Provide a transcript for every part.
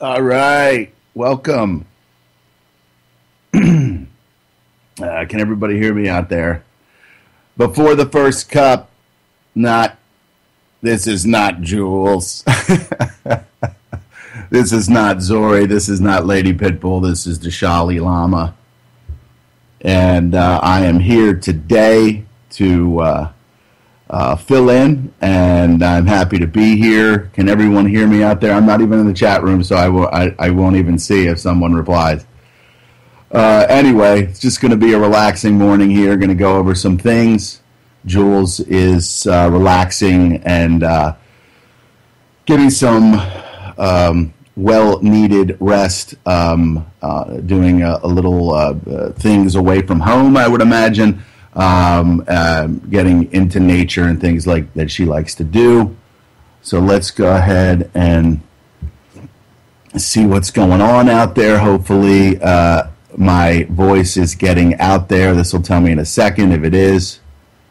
All right, welcome. Can everybody hear me out there? Before the first cup, this is not Jules. This is not Zori. This is not Lady Pitbull. This is the Sholly Llama. And I am here today to fill in, and I'm happy to be here. Can everyone hear me out there? I'm not even in the chat room, so I won't even see if someone replies. Anyway, it's just going to be a relaxing morning here. Going to go over some things. Jules is relaxing and getting some well-needed rest, doing a little things away from home, I would imagine. Getting into nature and things like that she likes to do. So let's go ahead and see what's going on out there. Hopefully my voice is getting out there. This will tell me in a second if it is.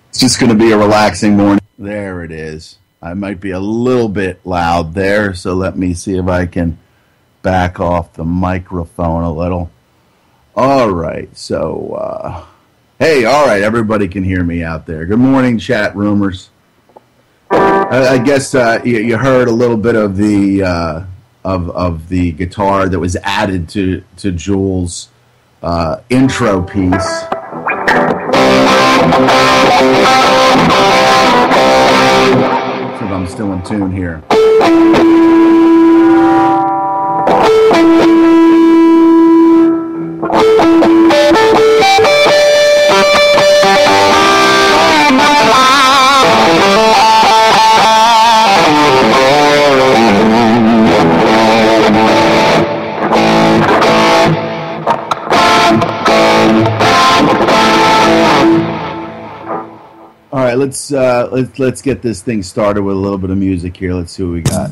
It's just going to be a relaxing morning. There it is. I might be a little bit loud there, so let me see if I can back off the microphone a little. All right, so hey, all right, everybody can hear me out there. Good morning, chat roomers. I guess you heard a little bit of the guitar that was added to Jules' intro piece. See if I'm still in tune here. All right, let's get this thing started with a little bit of music here. Let's see what we got.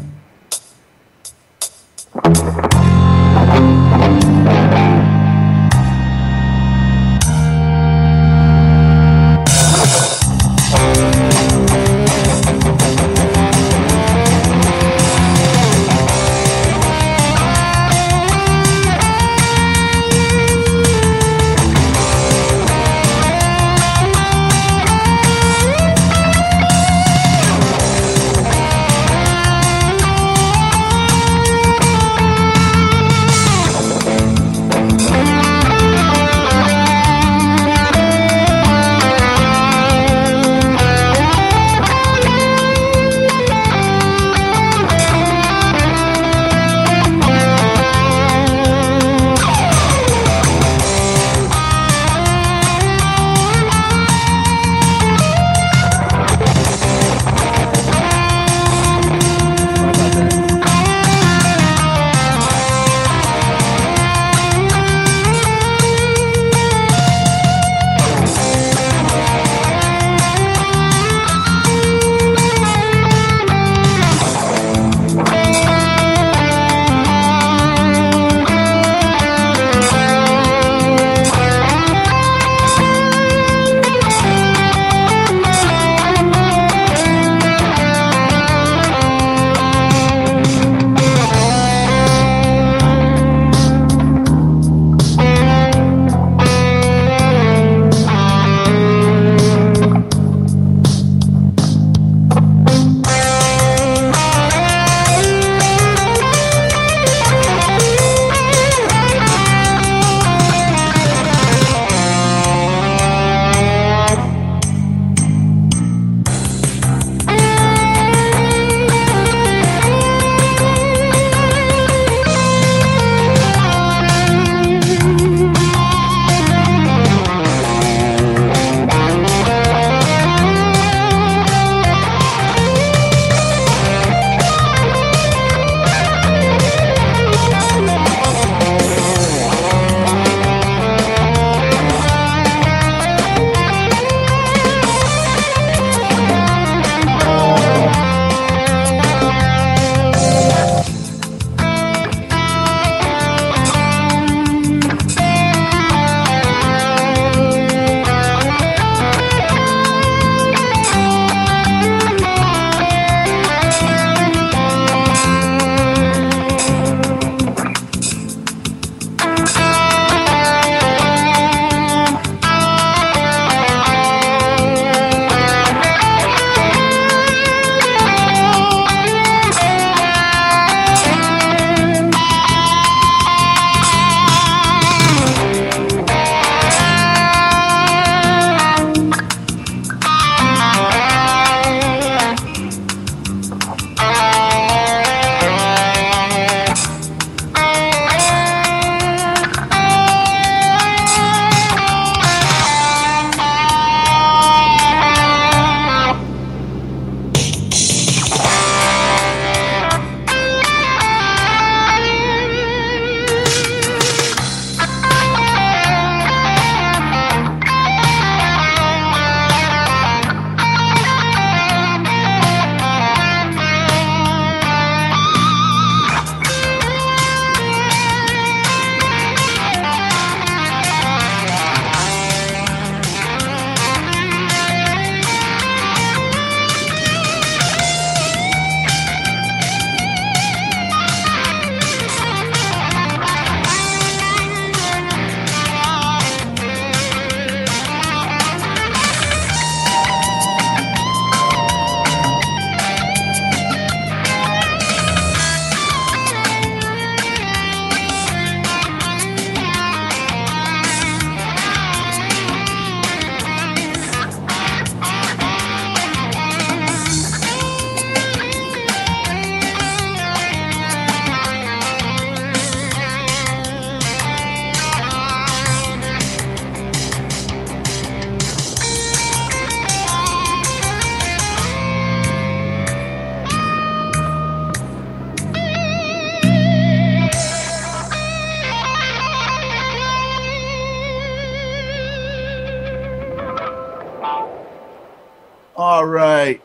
All right.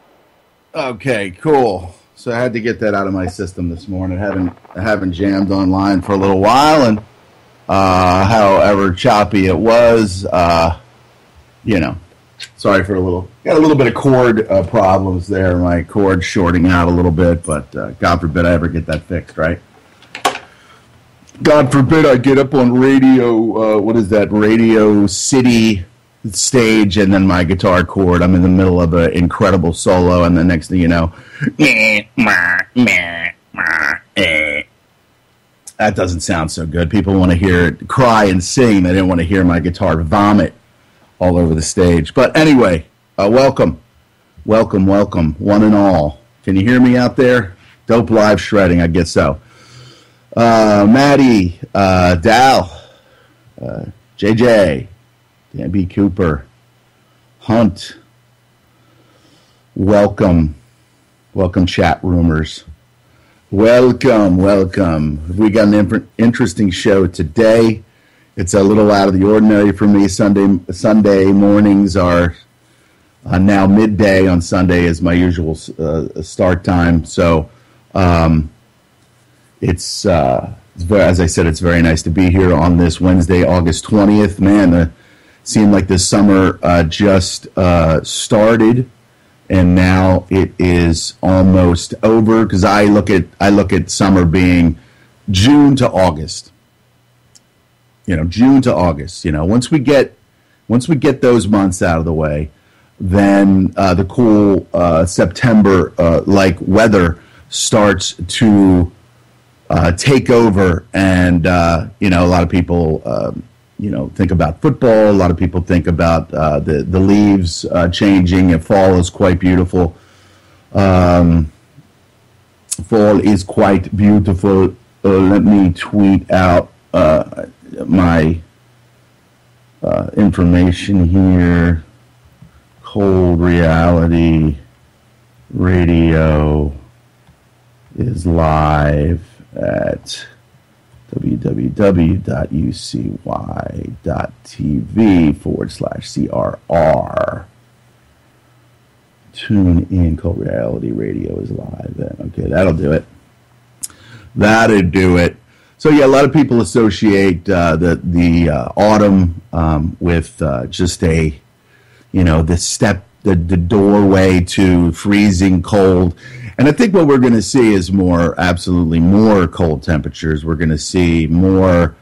Okay, cool. So I had to get that out of my system this morning. I haven't jammed online for a little while, and however choppy it was, sorry for got a little bit of cord problems there. My cord shorting out a little bit, but God forbid I ever get that fixed, right? God forbid I get up on radio, Radio City stage, and then my guitar cord, I'm in the middle of an incredible solo, and the next thing you know, that doesn't sound so good. People want to hear it cry and sing. They didn't want to hear my guitar vomit all over the stage. But anyway, welcome, one and all. Can you hear me out there? Dope live shredding, I guess so. Maddie, Dal, JJ, Dan B. Cooper, Hunt, welcome chat roomers. Welcome. We got an interesting show today. It's a little out of the ordinary for me. Sunday mornings are now midday on Sunday is my usual start time. So it's very, as I said, it's very nice to be here on this Wednesday, August 20th. Man, seemed like this summer just started, and now it is almost over. Because I look at summer being June to August. June to August. Once we get those months out of the way, then the cool September like weather starts to take over, and a lot of people think about football. A lot of people think about the leaves changing, and fall is quite beautiful. Fall is quite beautiful. Let me tweet out my information here. Cold Reality Radio is live at www.ucy.tv/CRR. Tune in. Cold Reality Radio is live then. Okay, that'll do it. So yeah, a lot of people associate the autumn with just the doorway to freezing cold. And I think what we're going to see is absolutely more cold temperatures. We're going to see more,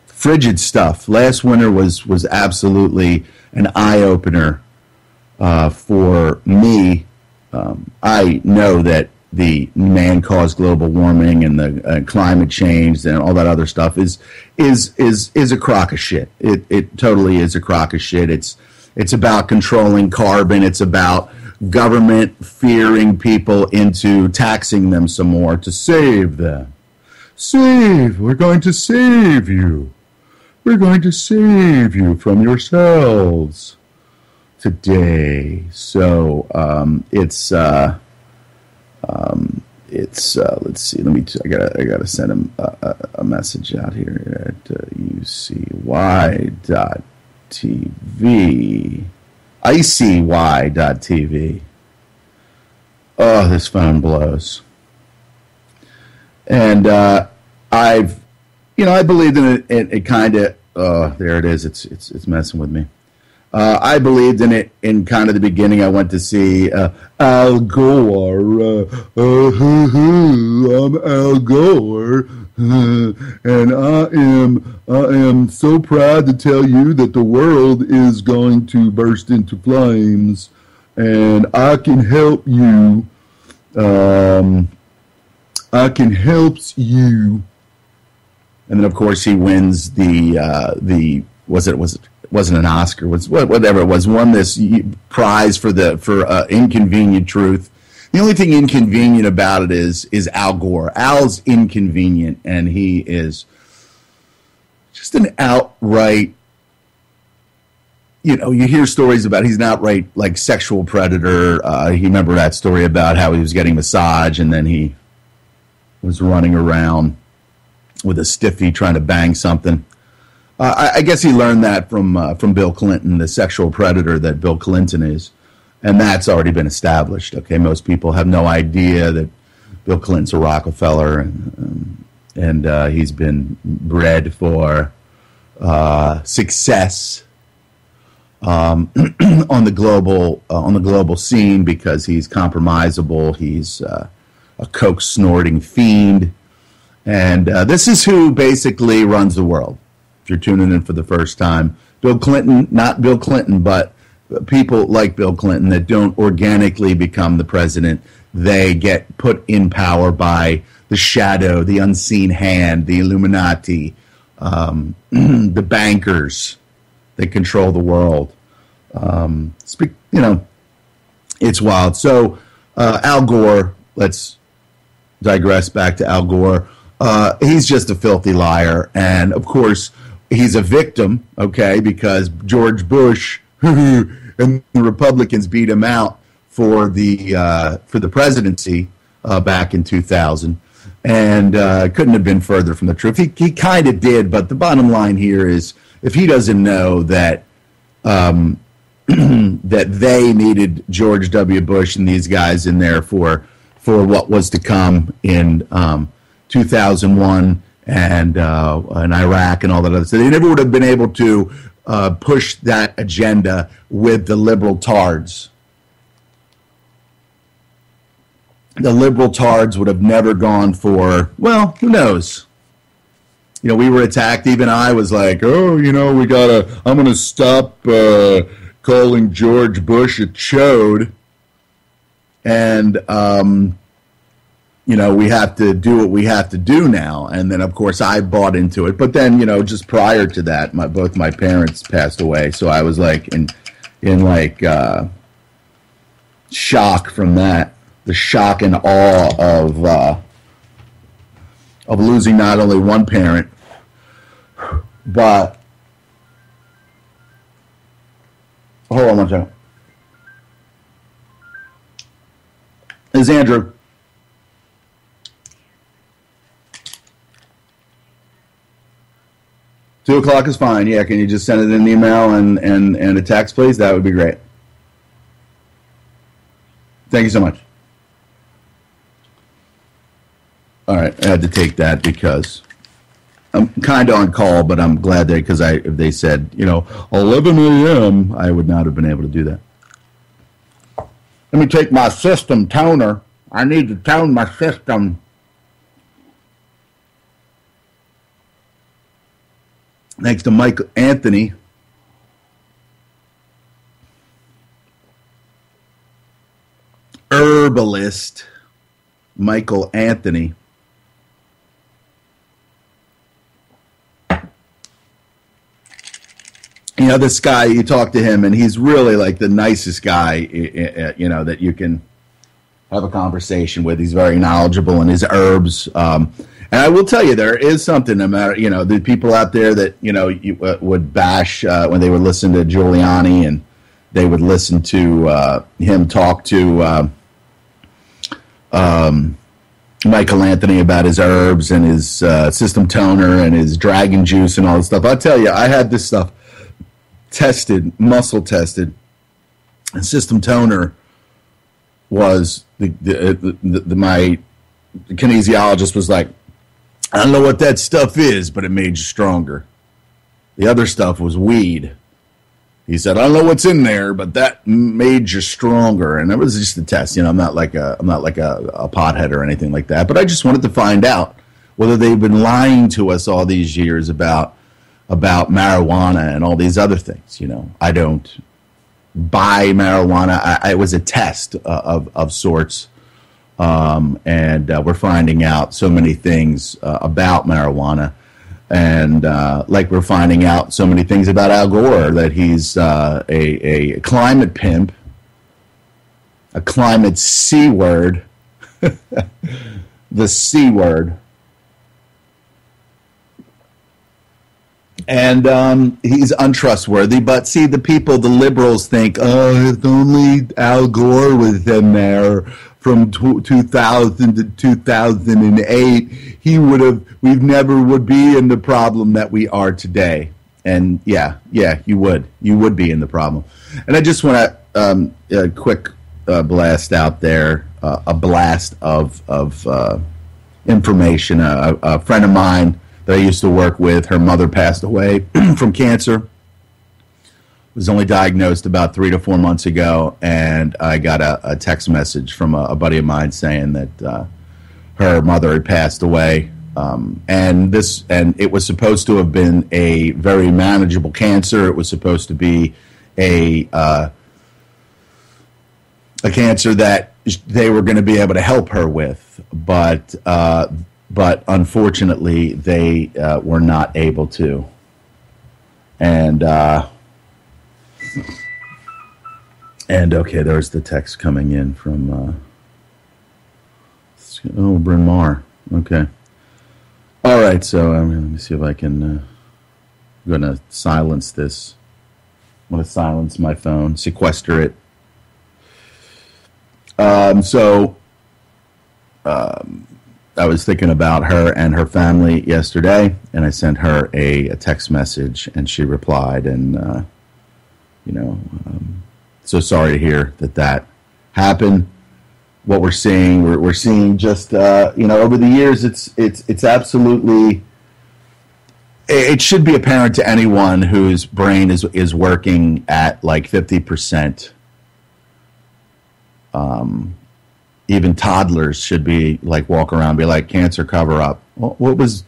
frigid stuff. Last winter was absolutely an eye-opener for me. I know that the man-caused global warming and the climate change and all that other stuff is a crock of shit. It totally is a crock of shit. It's about controlling carbon. It's about government fearing people into taxing them some more to save them. We're going to save you. We're going to save you from yourselves today. So it's let's see. I gotta send him a message out here at ucy.tv, icy.tv. Oh, this phone blows. And I believed in it kind of. There it is. It's messing with me. I believed in it in kind of the beginning. I went to see Al Gore. I'm Al Gore, and I am so proud to tell you that the world is going to burst into flames, and I can help you. I can help you. And then, of course, he wins the wasn't an Oscar, whatever it was, won this prize for inconvenient truth. The only thing inconvenient about it is Al Gore. Al's inconvenient, and he is just an outright, you hear stories about he's an outright like sexual predator. You remember that story about how he was getting massage and then he was running around with a stiffy trying to bang something. I guess he learned that from Bill Clinton, the sexual predator that Bill Clinton is, and that's already been established. Okay, most people have no idea that Bill Clinton's a Rockefeller, and he's been bred for success on the global scene because he's compromisable. He's a coke snorting fiend, and this is who basically runs the world. If you're tuning in for the first time, Bill Clinton, not Bill Clinton, but people like Bill Clinton that don't organically become the president. They get put in power by the shadow, the unseen hand, the Illuminati, the bankers that control the world. It's wild. So Al Gore, let's digress back to Al Gore. He's just a filthy liar. And, of course, he's a victim, okay, because George Bush and the Republicans beat him out for the presidency back in 2000. And couldn't have been further from the truth. He kind of did, but the bottom line here is if he doesn't know that that they needed George W. Bush and these guys in there for what was to come in 2001 and Iraq and all that other stuff. They never would have been able to push that agenda with the liberal tards. The liberal tards would have never gone for, well, who knows? You know, we were attacked. Even I was like, I'm going to stop calling George Bush a chode. And, we have to do what we have to do now. And then, of course, I bought into it. But then, just prior to that, both my parents passed away. So I was like in shock from that. The shock and awe of losing not only one parent, but hold on one second. This is Andrew. $2:00 is fine. Yeah, can you just send it in an email and a text, please? That would be great. Thank you so much. All right, I had to take that because I'm kind of on call, but I'm glad because if they said, 11 a.m., I would not have been able to do that. Let me take my system toner. I need to tone my system. Thanks to Mike Anthony. Herbalist Michael Anthony. This guy, you talk to him, and he's really like the nicest guy, that you can have a conversation with. He's very knowledgeable in his herbs. And I will tell you, there is something, no matter, the people out there that, would bash when they would listen to Giuliani and they would listen to him talk to Michael Anthony about his herbs and his system toner and his dragon juice and all this stuff. I'll tell you, I had this stuff muscle tested, and system toner was my kinesiologist was like, I don't know what that stuff is, but it made you stronger. The other stuff was weed. He said, I don't know what's in there, but that made you stronger. And that was just a test. I'm not like a pothead or anything like that. But I just wanted to find out whether they've been lying to us all these years about marijuana and all these other things. I don't buy marijuana. It was a test of sorts. And we're finding out so many things about marijuana. And we're finding out so many things about Al Gore, that he's a climate pimp, a climate C word, the C word. And he's untrustworthy. But see, the liberals think, if only Al Gore was in there from 2000 to 2008, we never would be in the problem that we are today. and you would be in the problem. And I just want to a quick blast out there, a blast of information. A friend of mine that I used to work with, her mother passed away from cancer. Was only diagnosed about 3 to 4 months ago, and I got a text message from a buddy of mine saying that her mother had passed away, and it was supposed to have been a very manageable cancer. It was supposed to be a cancer that they were going to be able to help her with, but unfortunately they were not able to, and okay, there's the text coming in from Bryn Mawr. Okay. All right, so let me see if I can. I'm going to silence this. I'm going to silence my phone, sequester it. I was thinking about her and her family yesterday, and I sent her a text message, and she replied, and so sorry to hear that happened. What we're seeing, we're seeing just over the years, it's absolutely. It should be apparent to anyone whose brain is working at like 50%. Even toddlers should be like walk around and be like, cancer cover up. What was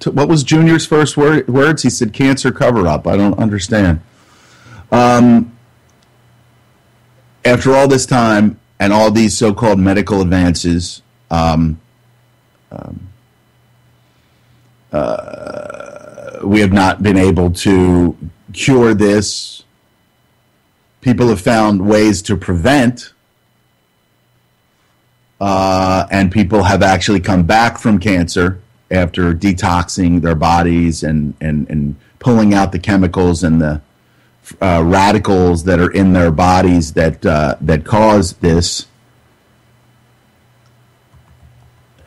Junior's first words? He said cancer cover up. I don't understand. After all this time and all these so-called medical advances, we have not been able to cure this. People have found ways to prevent, and people have actually come back from cancer after detoxing their bodies and pulling out the chemicals and the radicals that are in their bodies that cause this.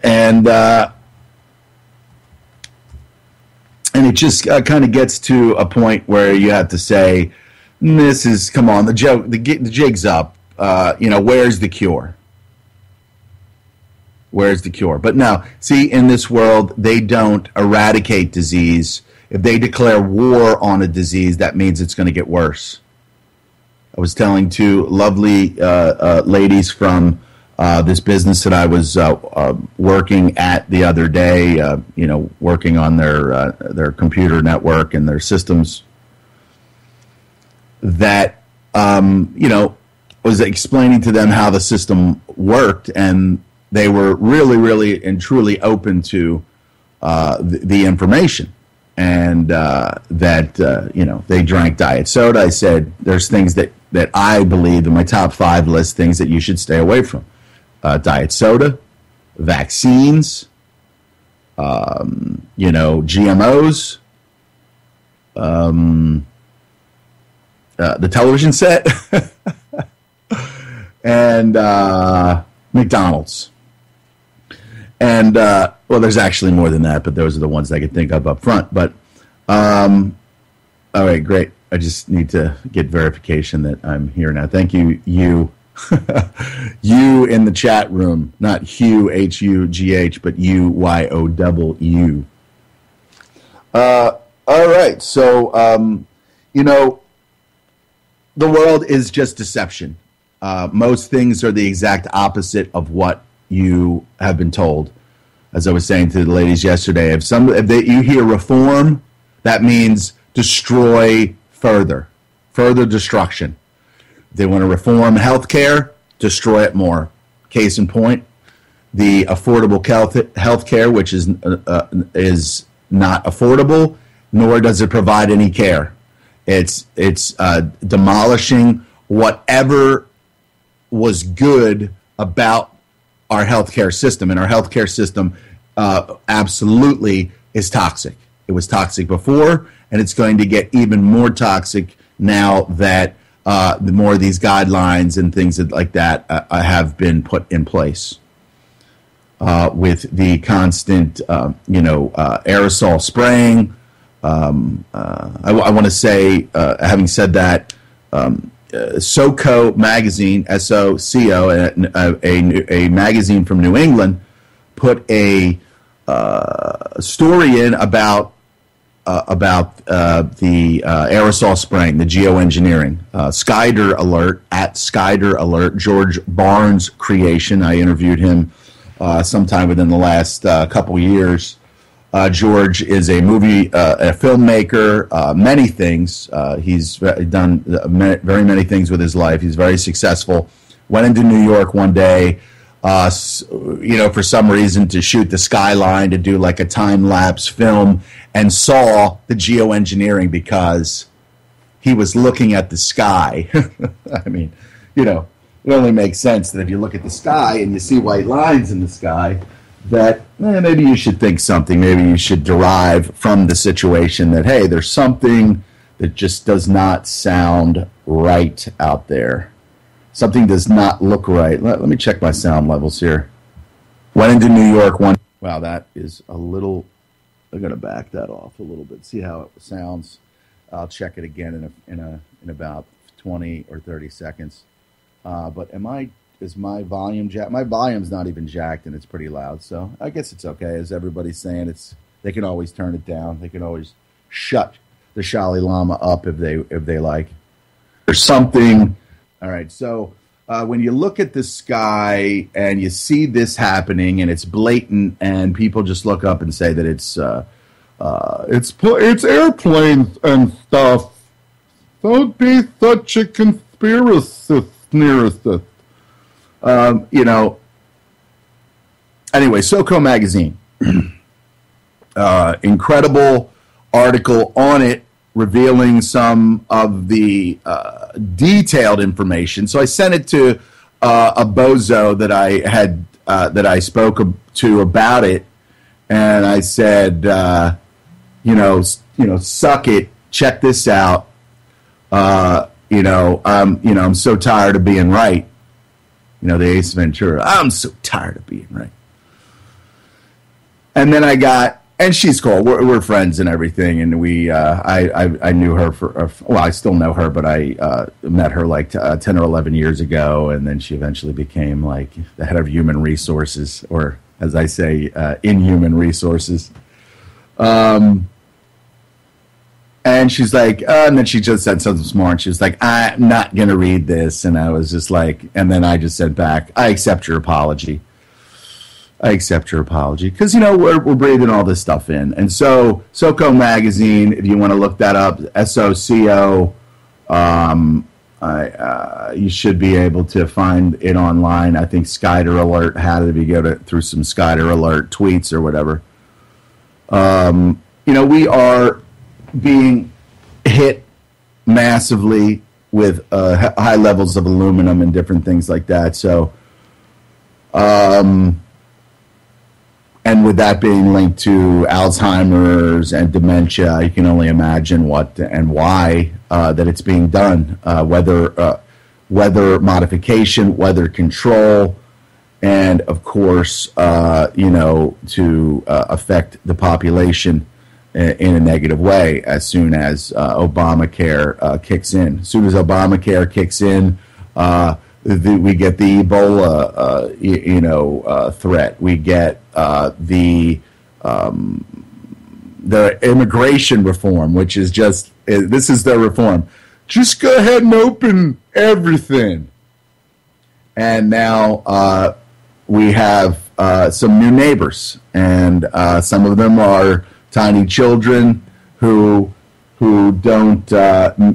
And it just kind of gets to a point where you have to say, come on, the jig's up. Where's the cure? Where's the cure? But now, see, in this world, they don't eradicate disease. If they declare war on a disease, that means it's going to get worse. I was telling two lovely ladies from this business that I was working at the other day, working on their computer network and their systems, that, was explaining to them how the system worked, and they were really, really and truly open to the information. And they drank diet soda. I said, there's things that I believe in my top 5 list, things that you should stay away from. Diet soda, vaccines, GMOs, the television set, and McDonald's. And, there's actually more than that, but those are the ones I could think of up front. But, all right, great. I just need to get verification that I'm here now. Thank you, you in the chat room, not Hugh, H-U-G-H, but U-Y-O-W-U. All right, so, the world is just deception. Most things are the exact opposite of what you have been told. As I was saying to the ladies yesterday, if you hear reform, that means destroy further destruction. If they want to reform healthcare, destroy it more. Case in point, the affordable healthcare, which is not affordable, nor does it provide any care. It's demolishing whatever was good about our healthcare system, and our healthcare system absolutely is toxic. It was toxic before, and it's going to get even more toxic now that the more of these guidelines and things like that have been put in place. With the constant, aerosol spraying, I want to say, having said that, SoCo magazine, SOCO, a magazine from New England, put a story in about the aerosol spraying, the geoengineering. Skyder Alert, at Skyder Alert, George Barnes' creation. I interviewed him sometime within the last couple years. George is a filmmaker, many things. He's done very many things with his life. He's very successful. Went into New York one day, for some reason to shoot the skyline, to do like a time-lapse film, and saw the geoengineering because he was looking at the sky. I mean, it only makes sense that if you look at the sky and you see white lines in the sky, that maybe you should think something. Maybe you should derive from the situation that, hey, there's something that just does not sound right out there. Something does not look right. Let me check my sound levels here. Went into New York one. Wow, that is a little. I'm going to back that off a little bit. See how it sounds. I'll check it again in about 20 or 30 seconds. But is my volume jacked? My volume's not even jacked, and it's pretty loud. So I guess it's okay. As everybody's saying, they can always turn it down. They can always shut the Sholly Llama up if they like. There's something. All right. So when you look at the sky and you see this happening, and it's blatant, and people just look up and say that it's airplanes and stuff. Don't be such a conspiracist. Anyway, SoCo magazine, incredible article on it, revealing some of the detailed information. So I sent it to a bozo that I spoke to about it, and I said, suck it, check this out. I'm so tired of being right. The Ace Ventura. I'm so tired of being right. And then and she's cool. We're friends and everything. And I knew her I still know her, but I met her like 10 or 11 years ago. And then she eventually became like the head of human resources, or as I say, in human resources. And she's like, and then she just said something smart. She was like, I'm not going to read this. And I was just like, and then I just said back, I accept your apology. Because, we're breathing all this stuff in. And so, SoCo magazine, if you want to look that up, SOCO, you should be able to find it online. I think Skyder Alert had it if you go through some Skyder Alert tweets or whatever. We are being hit massively with high levels of aluminum and different things like that. So, and with that being linked to Alzheimer's and dementia, you can only imagine what and why that it's being done. Weather modification, weather control, and of course, to affect the population in a negative way as soon as Obamacare kicks in. As soon as Obamacare kicks in, we get the Ebola, threat. We get the immigration reform, which is this is the reform. Just go ahead and open everything. And now we have some new neighbors, and some of them are tiny children who don't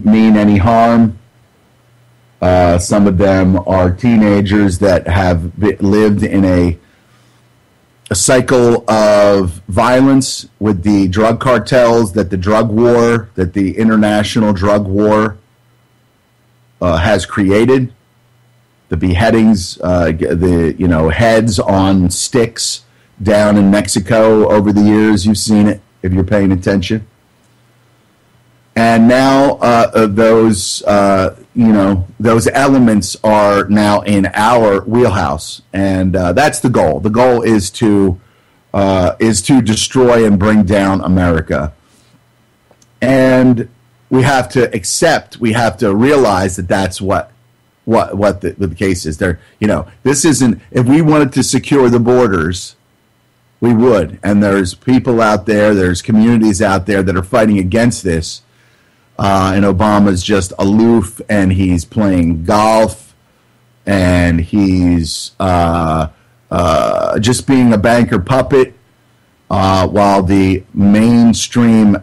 mean any harm. Some of them are teenagers that have lived in a cycle of violence with the drug cartels, that the international drug war has created. The beheadings, heads on sticks down in Mexico over the years. You've seen it if you're paying attention. And now those elements are now in our wheelhouse, and that's the goal. The goal is to destroy and bring down America. And we have to accept, we have to realize that that's what the case is. There, this isn't, if we wanted to secure the borders, we would. And there's people out there, there's communities out there that are fighting against this. And Obama's just aloof, and he's playing golf, and he's just being a banker puppet, while the mainstream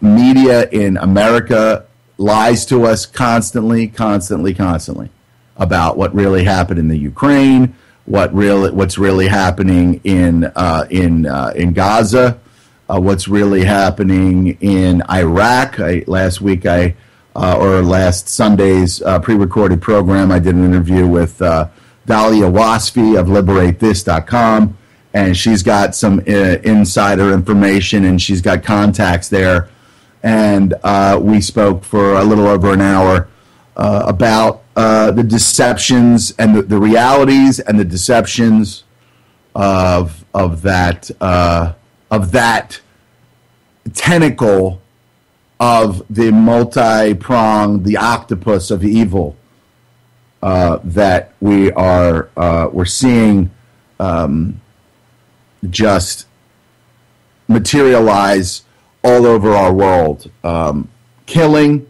media in America lies to us constantly about what really happened in the Ukraine, what's really happening in Gaza, what's really happening in Iraq. Last Sunday's pre-recorded program, I did an interview with Dahlia Wasfi of LiberateThis.com, and she's got some insider information, and she's got contacts there. And we spoke for a little over an hour about the deceptions and the realities and the deceptions of that tentacle of the multi-pronged, the octopus of evil that we're seeing just materialize all over our world. Killing,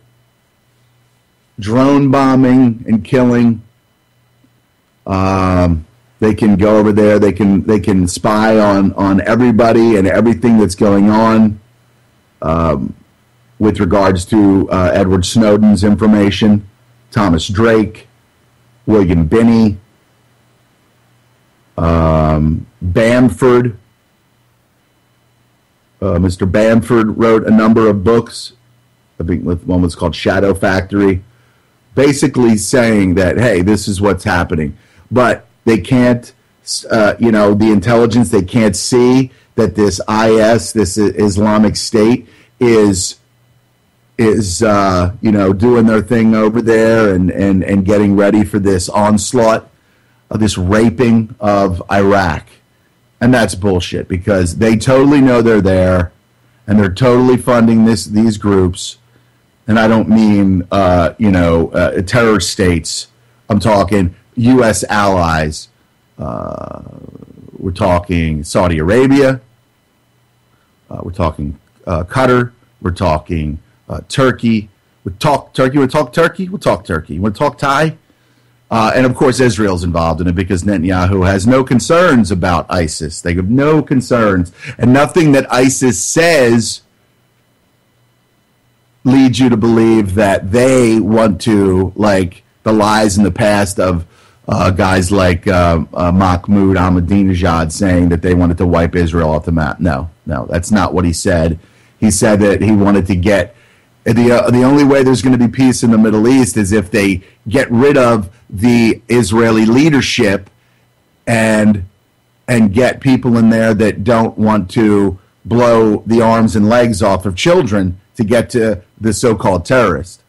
drone bombing and killing. They can go over there. They can spy on everybody and everything that's going on with regards to Edward Snowden's information, Thomas Drake, William Binney, Bamford. Mr. Bamford wrote a number of books. I think one was called Shadow Factory, basically saying that, hey, this is what's happening. But they can't, the intelligence, they can't see that this IS, this Islamic State, is doing their thing over there and getting ready for this onslaught, this raping of Iraq. And that's bullshit, because they totally know they're there, and they're totally funding these groups. And I don't mean terror states. I'm talking U.S. allies. We're talking Saudi Arabia. We're talking Qatar. We're talking Turkey. We'll talk Turkey. We'll talk Turkey. We'll talk Turkey. You want to talk Thai? And, of course, Israel's involved in it, because Netanyahu has no concerns about ISIS. They have no concerns. And nothing that ISIS says leads you to believe that they want to, like the lies in the past of guys like Mahmoud Ahmadinejad saying that they wanted to wipe Israel off the map. No, that's not what he said. He said that he wanted to get the only way there's going to be peace in the Middle East is if they get rid of the Israeli leadership and get people in there that don't want to blow the arms and legs off of children to get to the so-called terrorist.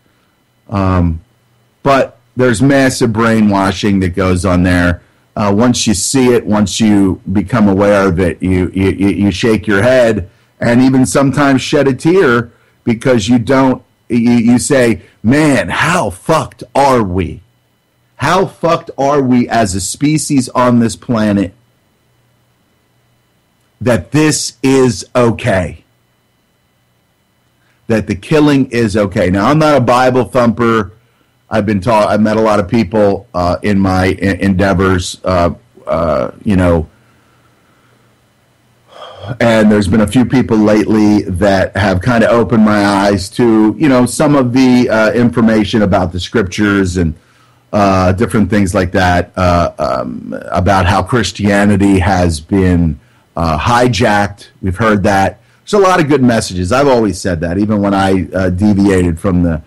But there's massive brainwashing that goes on there. Once you see it, once you become aware of it, you shake your head and even sometimes shed a tear, because you say, man, how fucked are we? How fucked are we as a species on this planet that this is okay? That the killing is okay. Now, I'm not a Bible thumper. I've met a lot of people in my endeavors, and there's been a few people lately that have kind of opened my eyes to, some of the information about the scriptures and different things like that, about how Christianity has been hijacked. We've heard that. There's a lot of good messages. I've always said that, even when I deviated from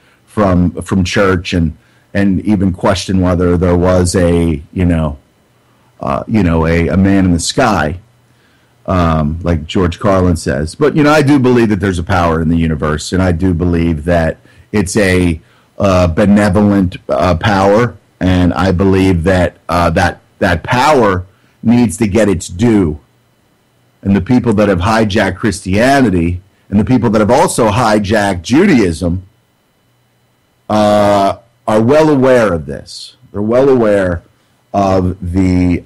church and even questioned whether there was a man in the sky. Like George Carlin says. But, I do believe that there's a power in the universe, and I do believe that it's a benevolent power, and I believe that that power needs to get its due. And the people that have hijacked Christianity and the people that have also hijacked Judaism are well aware of this. They're well aware of the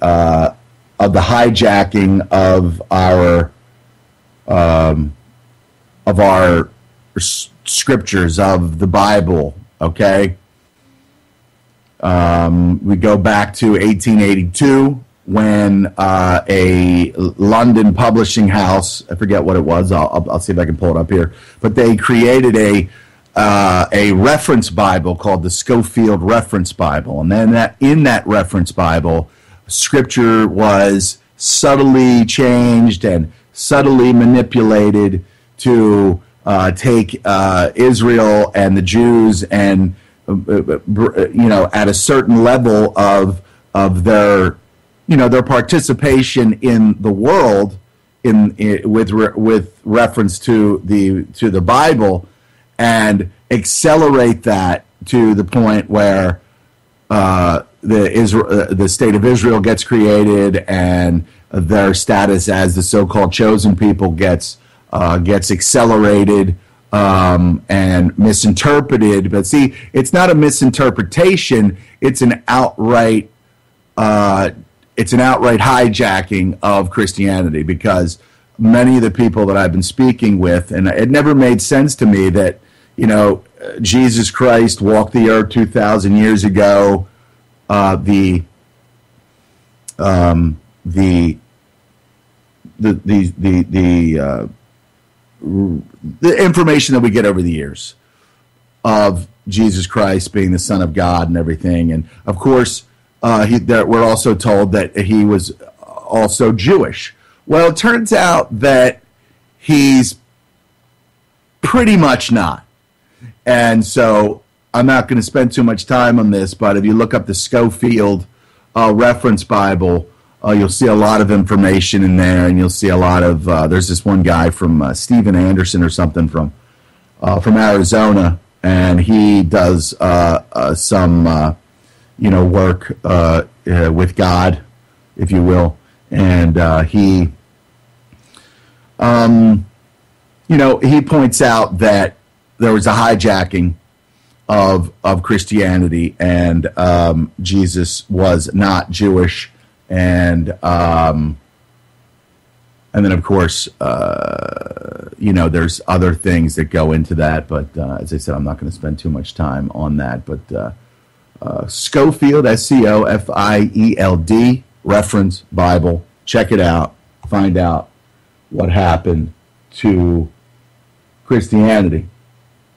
hijacking of our scriptures of the Bible. Okay, we go back to 1882 when a London publishing house, I forget what it was. I'll see if I can pull it up here, but they created a reference Bible called the Schofield Reference Bible, and then in that reference Bible, scripture was subtly changed and subtly manipulated to take Israel and the Jews and at a certain level of their their participation in the world with reference to the Bible, and accelerate that to the point where the state of Israel gets created, and their status as the so-called chosen people gets accelerated and misinterpreted. But see, it's not a misinterpretation; it's an outright hijacking of Christianity, because many of the people that I've been speaking with, and it never made sense to me that Jesus Christ walked the earth 2,000 years ago. The information that we get over the years of Jesus Christ being the Son of God and everything, and of course, we're also told that he was also Jewish. Well, it turns out that he's pretty much not. And so I'm not going to spend too much time on this, but if you look up the Schofield Reference Bible, you'll see a lot of information in there, and you'll see a lot of, there's this one guy from Stephen Anderson or something from Arizona, and he does some work with God, if you will, and he points out that there was a hijacking of Christianity, and Jesus was not Jewish, and then of course there's other things that go into that, but as I said, I'm not going to spend too much time on that. But Schofield, Scofield Reference Bible, check it out, find out what happened to Christianity.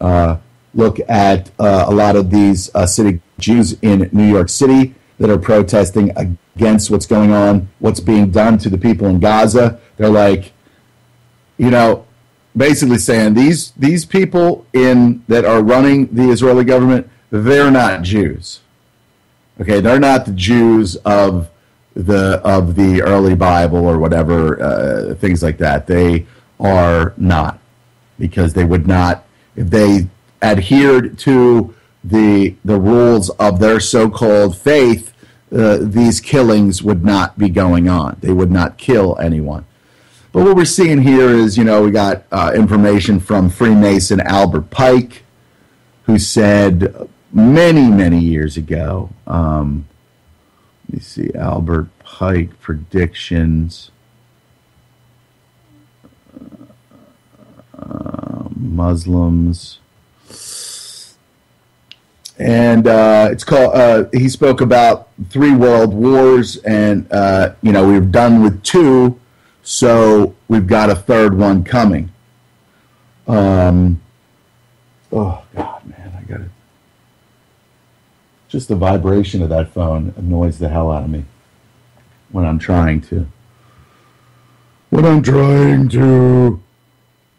Look at a lot of these Hasidic Jews in New York City that are protesting against what's going on, what's being done to the people in Gaza. They're like, basically saying these people that are running the Israeli government, they're not Jews. Okay, they're not the Jews of the early Bible or whatever, things like that. They are not, because they would not, if they adhered to the rules of their so-called faith, these killings would not be going on. They would not kill anyone. But what we're seeing here is, we got information from Freemason Albert Pike, who said many, many years ago, let me see, Albert Pike predictions, Muslims, and it's called. He spoke about 3 world wars, and we're done with 2, so we've got a 3rd one coming. Oh God, man, I got it. Just the vibration of that phone annoys the hell out of me when I'm trying to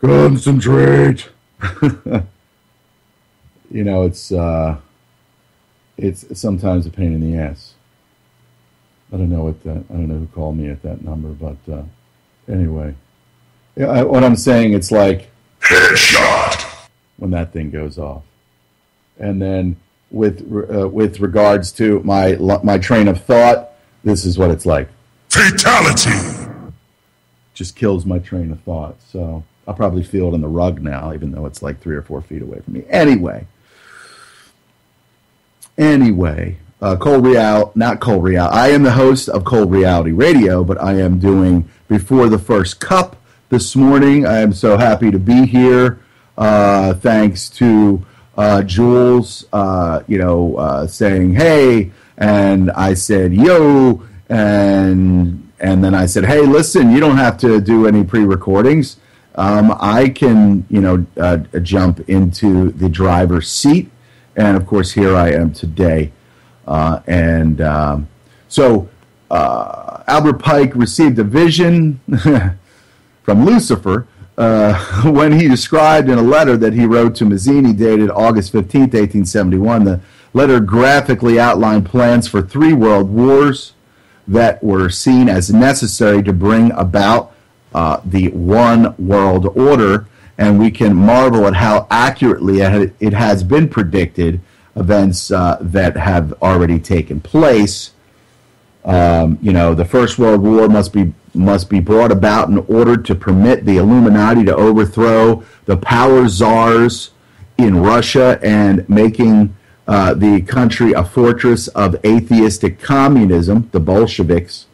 concentrate. It's sometimes a pain in the ass. I don't know who called me at that number, but anyway, what I'm saying, it's like headshot when that thing goes off. And then with regards to my train of thought, this is what it's like. Fatality. Just kills my train of thought. So I'll probably feel it on the rug now, even though it's like 3 or 4 feet away from me. Anyway, Cold Real, not Cold Real. I am the host of Cold Reality Radio, but I am doing Before the First Cup this morning. I am so happy to be here. Thanks to Jules, saying hey, and I said yo, and then I said, hey, listen, you don't have to do any pre-recordings. I can, jump into the driver's seat, and of course, here I am today. So Albert Pike received a vision from Lucifer when he described in a letter that he wrote to Mazzini dated August 15th, 1871. The letter graphically outlined plans for 3 world wars that were seen as necessary to bring about the one world order, and we can marvel at how accurately it has been predicted events that have already taken place. The First World War must be brought about in order to permit the Illuminati to overthrow the power czars in Russia and making the country a fortress of atheistic communism, the Bolsheviks.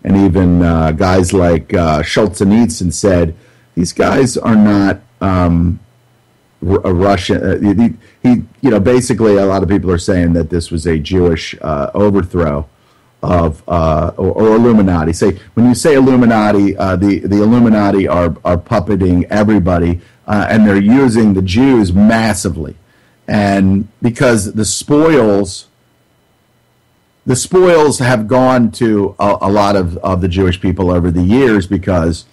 And even guys like Solzhenitsyn said, these guys are not Russian. Basically, a lot of people are saying that this was a Jewish overthrow of or Illuminati. When you say Illuminati, the Illuminati are puppeting everybody, and they're using the Jews massively, and because the spoils have gone to a lot of the Jewish people over the years, because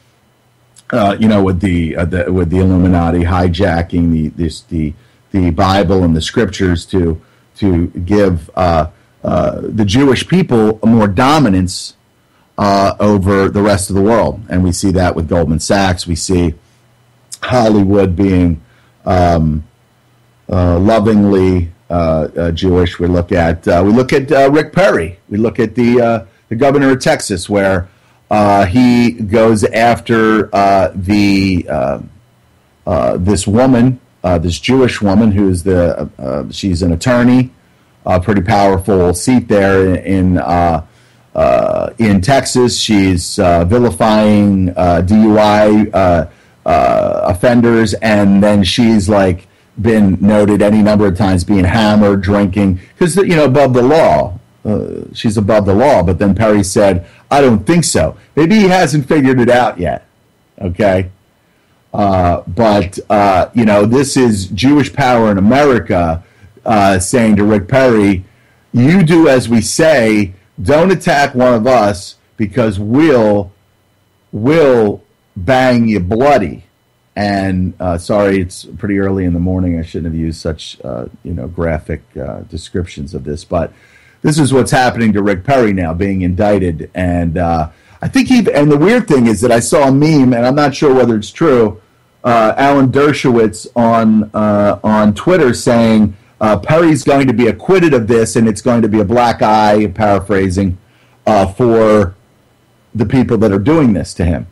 with the Illuminati hijacking the Bible and the scriptures to give the Jewish people more dominance over the rest of the world. And we see that with Goldman Sachs. We see Hollywood being lovingly Jewish. We look at Rick Perry. We look at the governor of Texas, where he goes after this woman, this Jewish woman who's she's an attorney, a pretty powerful seat there in Texas. She's vilifying DUI offenders, and then she's like been noted any number of times being hammered, drinking, because above the law. She's above the law. But then Perry said, I don't think so. Maybe he hasn't figured it out yet. Okay. But this is Jewish power in America saying to Rick Perry, you do as we say, don't attack one of us, because we'll bang you bloody. And sorry, it's pretty early in the morning. I shouldn't have used such graphic descriptions of this, but this is what's happening to Rick Perry now, being indicted. And I think and the weird thing is that I saw a meme, and I'm not sure whether it's true, Alan Dershowitz on Twitter saying Perry's going to be acquitted of this, and it's going to be a black eye, paraphrasing, for the people that are doing this to him.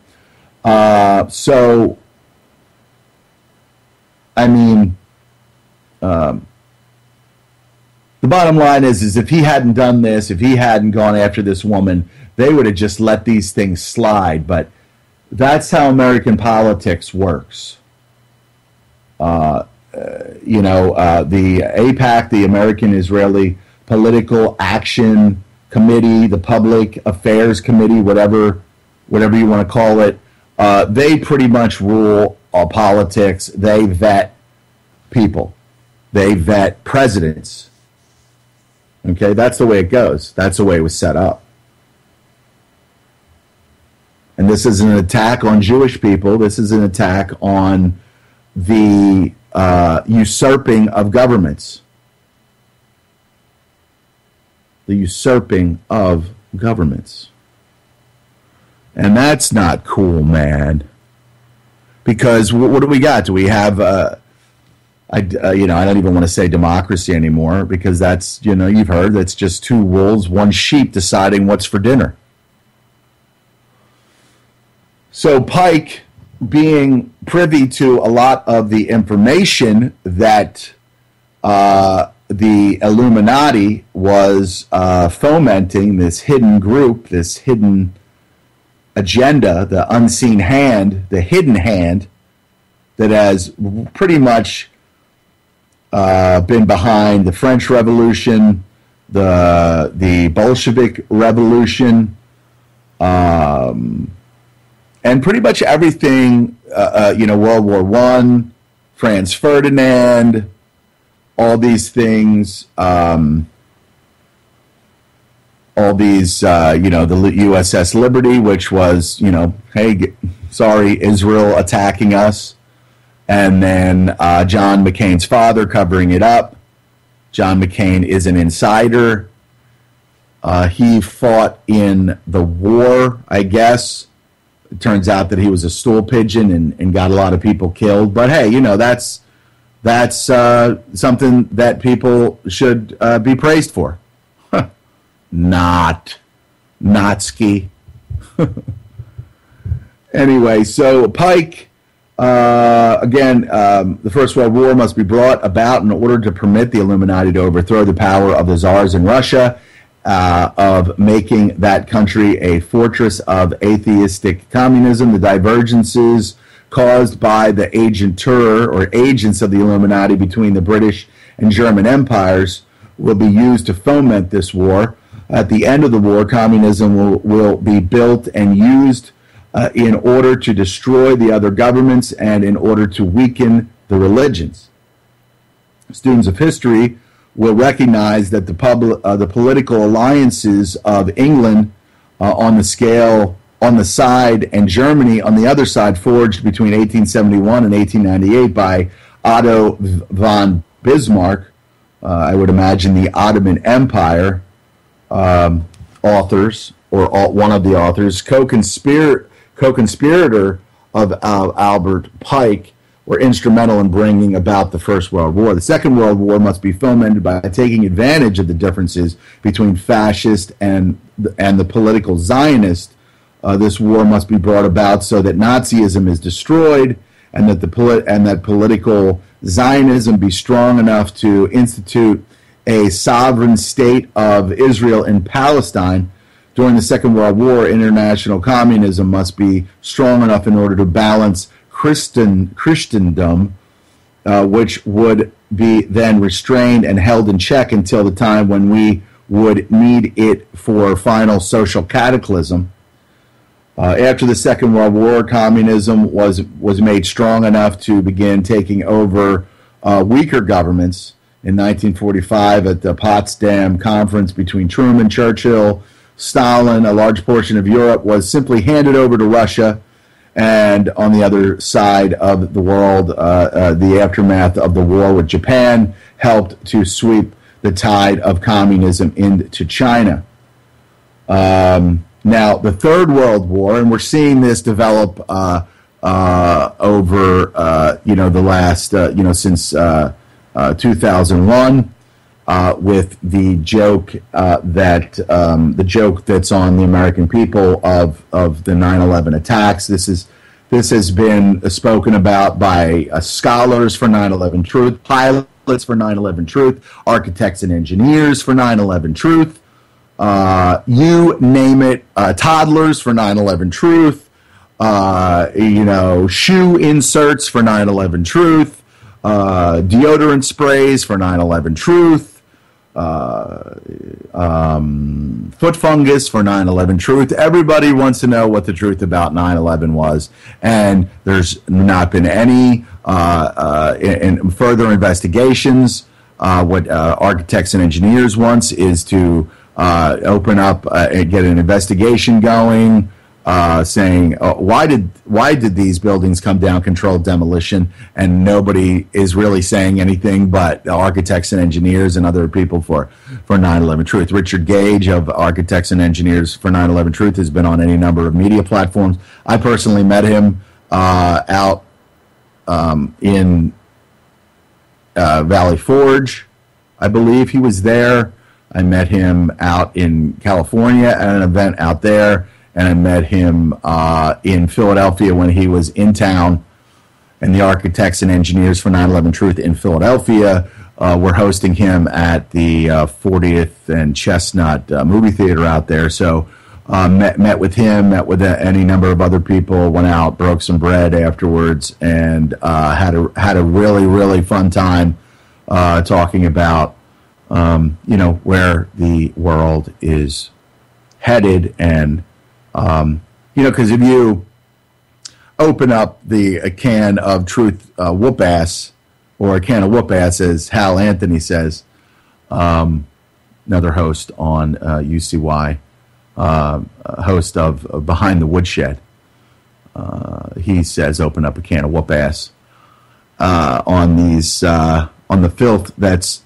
The bottom line is if he hadn't done this, if he hadn't gone after this woman, they would have just let these things slide. But that's how American politics works. The AIPAC, the American Israeli Political Action Committee, the Public Affairs Committee, whatever you want to call it, they pretty much rule all politics. They vet people. They vet presidents. Okay, that's the way it goes. That's the way it was set up. And this is an attack on Jewish people. This is an attack on the usurping of governments. The usurping of governments. And that's not cool, man. Because what do we got? Do we have, I don't even want to say democracy anymore, because that's, you've heard, that's just two wolves, one sheep deciding what's for dinner. So Pike being privy to a lot of the information that the Illuminati was fomenting, this hidden group, this hidden agenda, the unseen hand, the hidden hand that has pretty much been behind the French Revolution, the Bolshevik Revolution, and pretty much everything, World War I, Franz Ferdinand, all these things, the USS Liberty, which was, hey, sorry, Israel attacking us. And then John McCain's father covering it up. John McCain is an insider. He fought in the war, I guess. It turns out that he was a stool pigeon and got a lot of people killed. But hey, that's something that people should be praised for. Not ski. Anyway, so Pike, again, the First World War must be brought about in order to permit the Illuminati to overthrow the power of the czars in Russia, of making that country a fortress of atheistic communism. The divergences caused by the agentur, or agents of the Illuminati, between the British and German empires will be used to foment this war. At the end of the war, communism will be built and used in order to destroy the other governments and in order to weaken the religions. Students of history will recognize that the political alliances of England on the side, and Germany on the other side, forged between 1871 and 1898 by Otto von Bismarck, I would imagine the Ottoman Empire authors, or one of the authors, co-conspirator of Albert Pike, were instrumental in bringing about the First World War. The Second World War must be fomented by taking advantage of the differences between fascist and the political Zionist. This war must be brought about so that Nazism is destroyed, and that that political Zionism be strong enough to institute a sovereign state of Israel in Palestine. During the Second World War, international communism must be strong enough in order to balance Christendom, which would be then restrained and held in check until the time when we would need it for final social cataclysm. After the Second World War, communism was made strong enough to begin taking over weaker governments. In 1945, at the Potsdam Conference between Truman, Churchill, Stalin, a large portion of Europe was simply handed over to Russia. And on the other side of the world, the aftermath of the war with Japan helped to sweep the tide of communism into China. Now, the Third World War, and we're seeing this develop over, the last, since 2001, with the joke the joke that's on the American people of the 9/11 attacks. This has been spoken about by scholars for 9/11 Truth, pilots for 9/11 Truth, architects and engineers for 9/11 Truth. You name it, toddlers for 9/11 Truth, shoe inserts for 9/11 Truth, deodorant sprays for 9/11 Truth, foot fungus for 9/11 Truth. Everybody wants to know what the truth about 9/11 was, and there's not been any in further investigations. What architects and engineers wants is to open up and get an investigation going, saying why did these buildings come down, controlled demolition, and nobody is really saying anything but architects and engineers and other people for 9/11 Truth. Richard Gage of Architects and Engineers for 9/11 Truth has been on any number of media platforms. I personally met him out in Valley Forge. I believe he was there. I met him out in California at an event out there, and I met him in Philadelphia when he was in town, and the architects and engineers for 9/11 Truth in Philadelphia were hosting him at the 40th and Chestnut movie theater out there. So met with him, met with any number of other people, went out, broke some bread afterwards, and had a really, really fun time talking about where the world is headed. And because if you open up a can of truth whoop ass, or a can of whoop ass, as Hal Anthony says, another host on UCY, host of Behind the Woodshed. He says, open up a can of whoop ass on the filth that's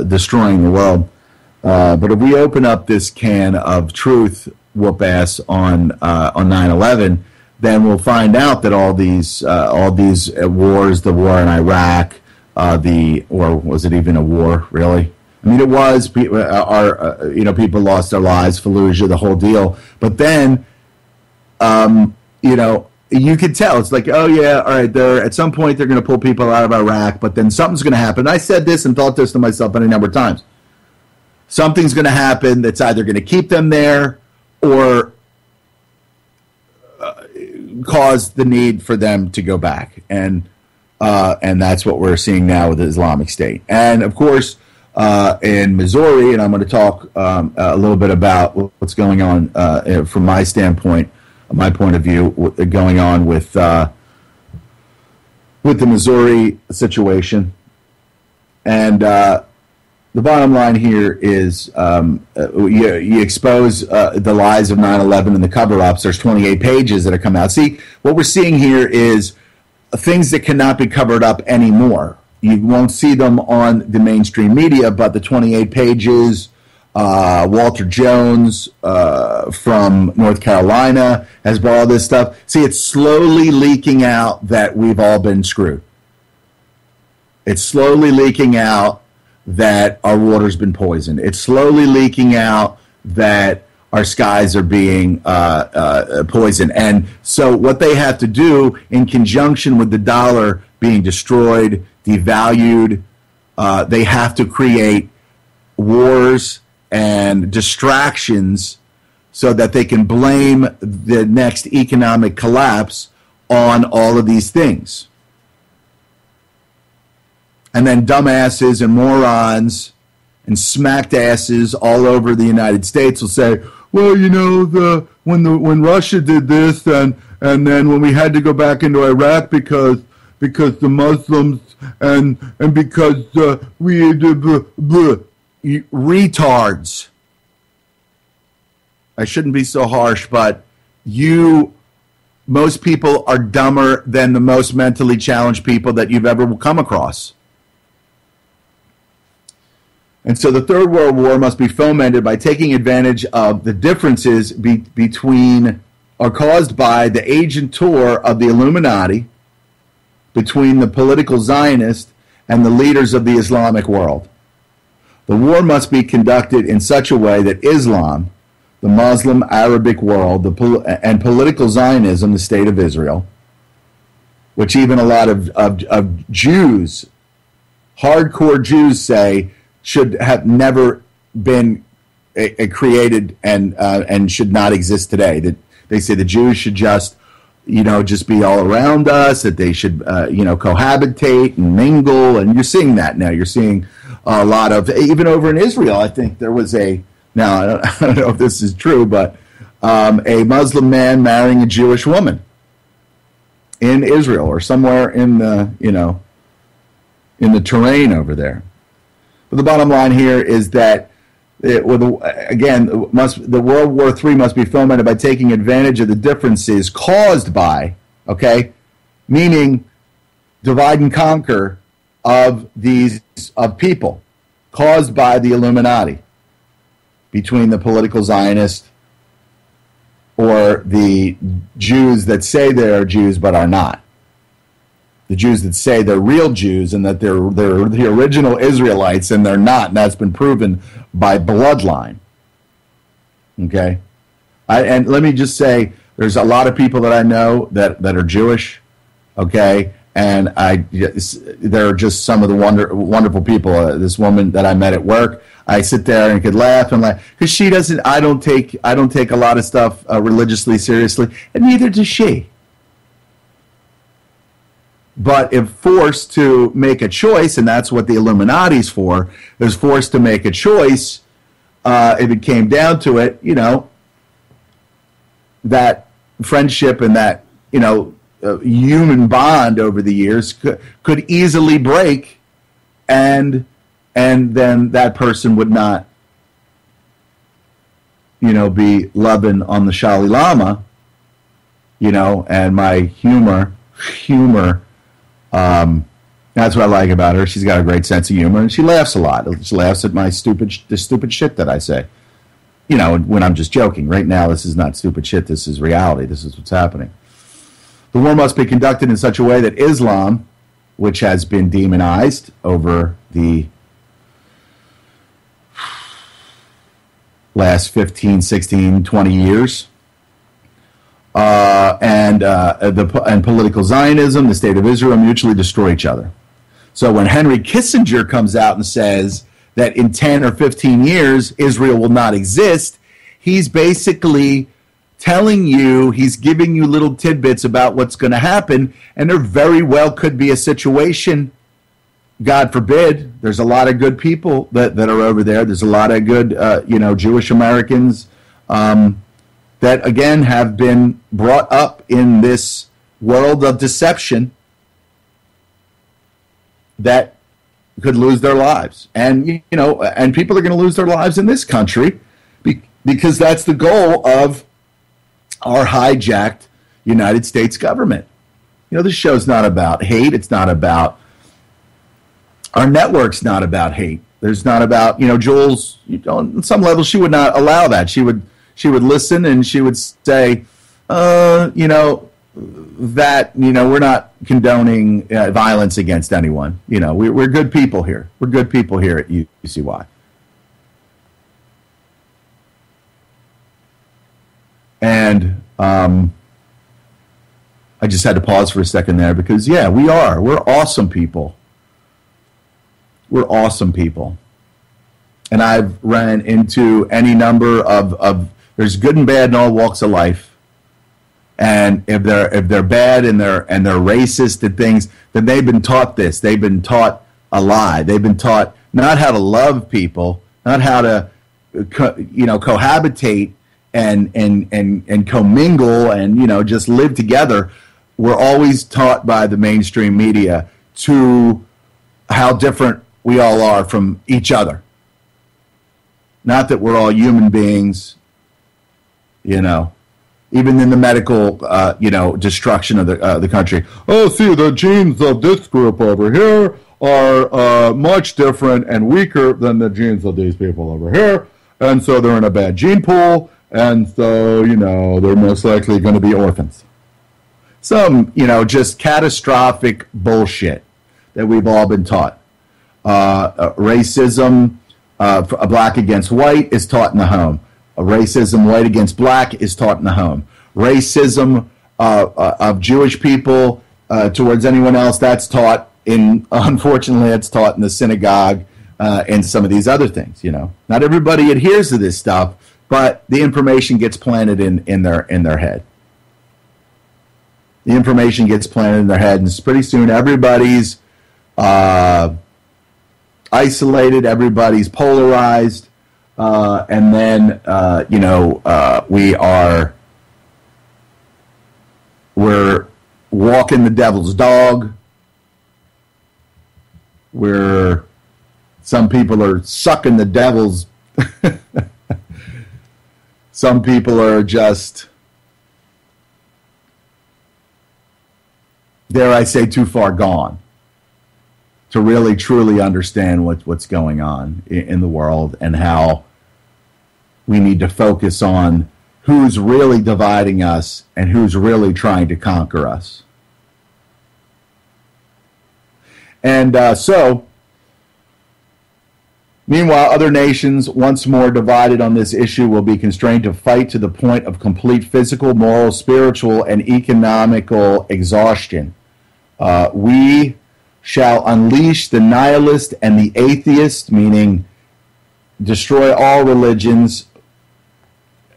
destroying the world. But if we open up this can of truth whoop ass on 9/11, then we'll find out that all these wars, the war in Iraq, or was it even a war, really? I mean, it was. People lost their lives, Fallujah, the whole deal. But then, you could tell. It's like, oh yeah, all right. At some point they're going to pull people out of Iraq, but then something's going to happen. I said this and thought this to myself any number of times. Something's going to happen that's either going to keep them there or cause the need for them to go back, and that's what we're seeing now with the Islamic State. And of course, in Missouri, and I'm going to talk a little bit about what's going on from my standpoint, my point of view, going on with the Missouri situation. And the bottom line here is you expose the lies of 9/11 and the cover-ups. There's 28 pages that have come out. See, what we're seeing here is things that cannot be covered up anymore. You won't see them on the mainstream media, but the 28 pages, Walter Jones from North Carolina has brought all this stuff. See, it's slowly leaking out that we've all been screwed. It's slowly leaking out that our water's been poisoned. It's slowly leaking out that our skies are being poisoned. And so what they have to do, in conjunction with the dollar being destroyed, devalued, they have to create wars and distractions so that they can blame the next economic collapse on all of these things. And then dumbasses and morons and smacked asses all over the United States will say, well, when Russia did this, and then when we had to go back into Iraq because the Muslims and because we retards. I shouldn't be so harsh, but most people are dumber than the most mentally challenged people that you've ever come across. And so the Third World War must be fomented by taking advantage of the differences between or caused by the agent tour of the Illuminati between the political Zionists and the leaders of the Islamic world. The war must be conducted in such a way that Islam, the Muslim Arabic world, and political Zionism, the state of Israel, which even a lot of Jews, hardcore Jews, say should have never been created and should not exist today. That they say the Jews should just be all around us, that they should cohabitate and mingle, and you're seeing that now. You're seeing a lot of, even over in Israel, I think there was I don't know if this is true, but a Muslim man marrying a Jewish woman in Israel or somewhere in the terrain over there. But the bottom line here is that, the World War III must be fomented by taking advantage of the differences caused by, meaning divide and conquer of people caused by the Illuminati between the political Zionists or the Jews that say they're Jews but are not. The Jews that say they're real Jews and that they're the original Israelites, and they're not, and that's been proven by bloodline. Okay? And let me just say, there's a lot of people that I know that are Jewish, okay? And they're just some of the wonderful people. This woman that I met at work, I sit there and could laugh and laugh because she doesn't. I don't take a lot of stuff religiously seriously, and neither does she. But if forced to make a choice, and that's what the Illuminati's for, is forced to make a choice, if it came down to it, that friendship and that, human bond over the years could easily break, and then that person would not, be loving on the Sholly Lama, and my humor. That's what I like about her. She's got a great sense of humor, and she laughs a lot. She laughs at the stupid shit that I say. When I'm just joking. Right now, this is not stupid shit. This is reality. This is what's happening. The war must be conducted in such a way that Islam, which has been demonized over the last 15, 16, 20 years, and political Zionism, the state of Israel, mutually destroy each other. So when Henry Kissinger comes out and says that in 10 or 15 years Israel will not exist, he's basically telling you, he's giving you little tidbits about what's going to happen, and there very well could be a situation, God forbid. There's a lot of good people that are over there. There's a lot of good, Jewish Americans that, again, have been brought up in this world of deception that could lose their lives. And, and people are going to lose their lives in this country because that's the goal of our hijacked United States government. This show's not about hate. It's not about, our network's not about hate. There's not about, Jules, on some level, she would not allow that. She would listen and she would say, that, we're not condoning violence against anyone. We're good people here. We're good people here at UCY. And I just had to pause for a second there because, yeah, we are. We're awesome people. We're awesome people. And I've ran into any number of there's good and bad in all walks of life. And if they're bad and they're racist and things, then they've been taught this. They've been taught a lie. They've been taught not how to love people, not how to cohabitate and commingle and just live together. We're always taught by the mainstream media to how different we all are from each other. Not that we're all human beings, even in the medical, destruction of the country. Oh, see, the genes of this group over here are much different and weaker than the genes of these people over here. And so they're in a bad gene pool. And so, they're most likely going to be orphans. Some, just catastrophic bullshit that we've all been taught. Racism, black against white is taught in the home. Racism, white against black, is taught in the home. Racism of Jewish people towards anyone else, that's taught unfortunately, it's taught in the synagogue and some of these other things, Not everybody adheres to this stuff, but the information gets planted in their head. The information gets planted in their head, and pretty soon everybody's isolated, everybody's polarized, and then we're walking the devil's dog. Some people are sucking the devil's. Some people are just, dare I say, too far gone to really truly understand what's going on in the world and how we need to focus on who's really dividing us and who's really trying to conquer us. And so Meanwhile, other nations, once more divided on this issue, will be constrained to fight to the point of complete physical, moral, spiritual, and economical exhaustion. We shall unleash the nihilist and the atheist, meaning destroy all religions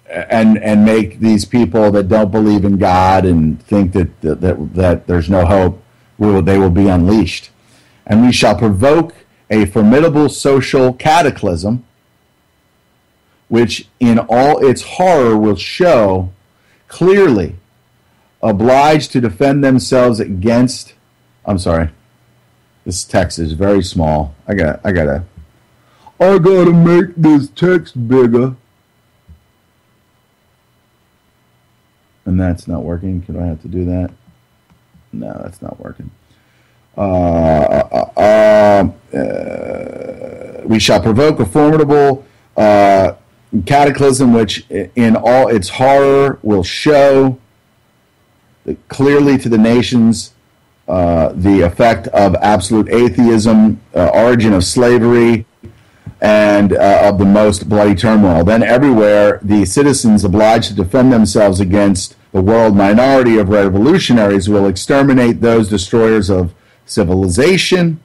and make these people that don't believe in God and think that there's no hope, they will be unleashed. And we shall provoke a formidable social cataclysm, which in all its horror will show clearly, obliged to defend themselves against. I'm sorry, this text is very small. I gotta make this text bigger, and that's not working. Could I have to do that? No, that's not working. We shall provoke a formidable cataclysm, which in all its horror will show clearly to the nations the effect of absolute atheism, origin of slavery, and of the most bloody turmoil. Then everywhere the citizens obliged to defend themselves against the world minority of revolutionaries will exterminate those destroyers of civilization,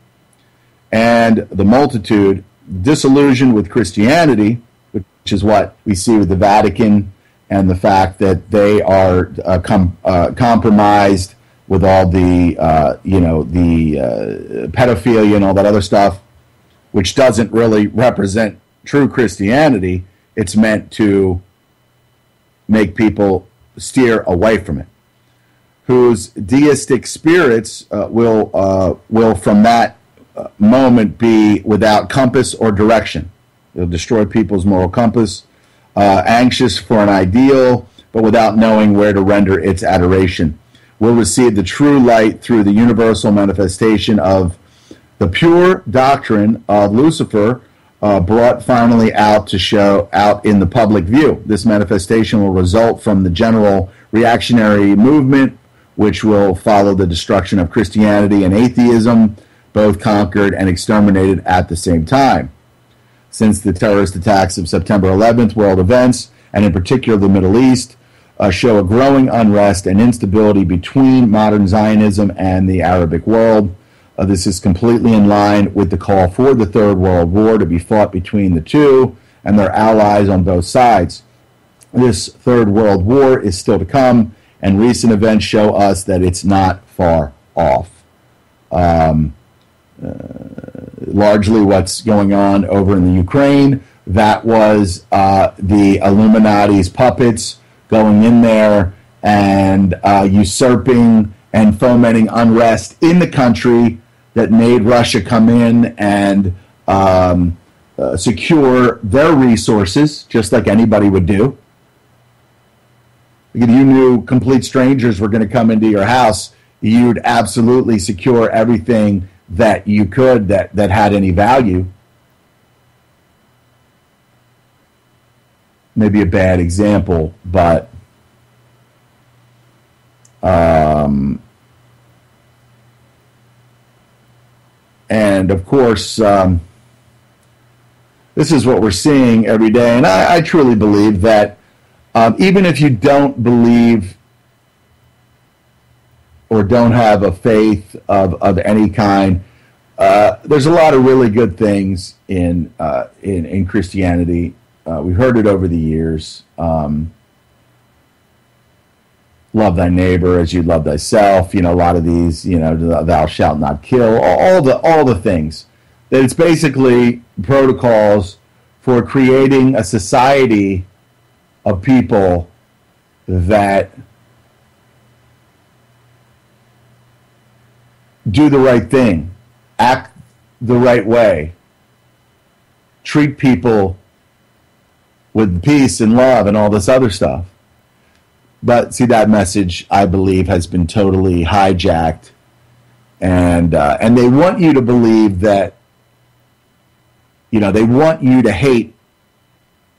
and the multitude, disillusioned with Christianity, which is what we see with the Vatican and the fact that they are compromised with all the pedophilia and all that other stuff, which doesn't really represent true Christianity. It's meant to make people steer away from it. Whose deistic spirits will from that moment be without compass or direction. They'll destroy people's moral compass, anxious for an ideal, but without knowing where to render its adoration. Will receive the true light through the universal manifestation of the pure doctrine of Lucifer, brought finally out to show out in the public view. This manifestation will result from the general reactionary movement, which will follow the destruction of Christianity and atheism, both conquered and exterminated at the same time. Since the terrorist attacks of September 11th, world events, and in particular the Middle East, show a growing unrest and instability between modern Zionism and the Arabic world. This is completely in line with the call for the Third World War to be fought between the two and their allies on both sides. This Third World War is still to come, and recent events show us that it's not far off. Largely what's going on over in the Ukraine, that was the Illuminati's puppets going in there and usurping and fomenting unrest in the country that made Russia come in and secure their resources, just like anybody would do. If you knew complete strangers were going to come into your house, you'd absolutely secure everything that you could that had any value. Maybe a bad example, but and of course, this is what we're seeing every day. And I truly believe that even if you don't believe or don't have a faith of any kind, there's a lot of really good things in Christianity. We've heard it over the years. Love thy neighbor as you love thyself. A lot of these, thou shalt not kill. All the things. That it's basically protocols for creating a society of people that do the right thing, act the right way, treat people with peace and love and all this other stuff. But see, that message, I believe, has been totally hijacked, and they want you to believe that, they want you to hate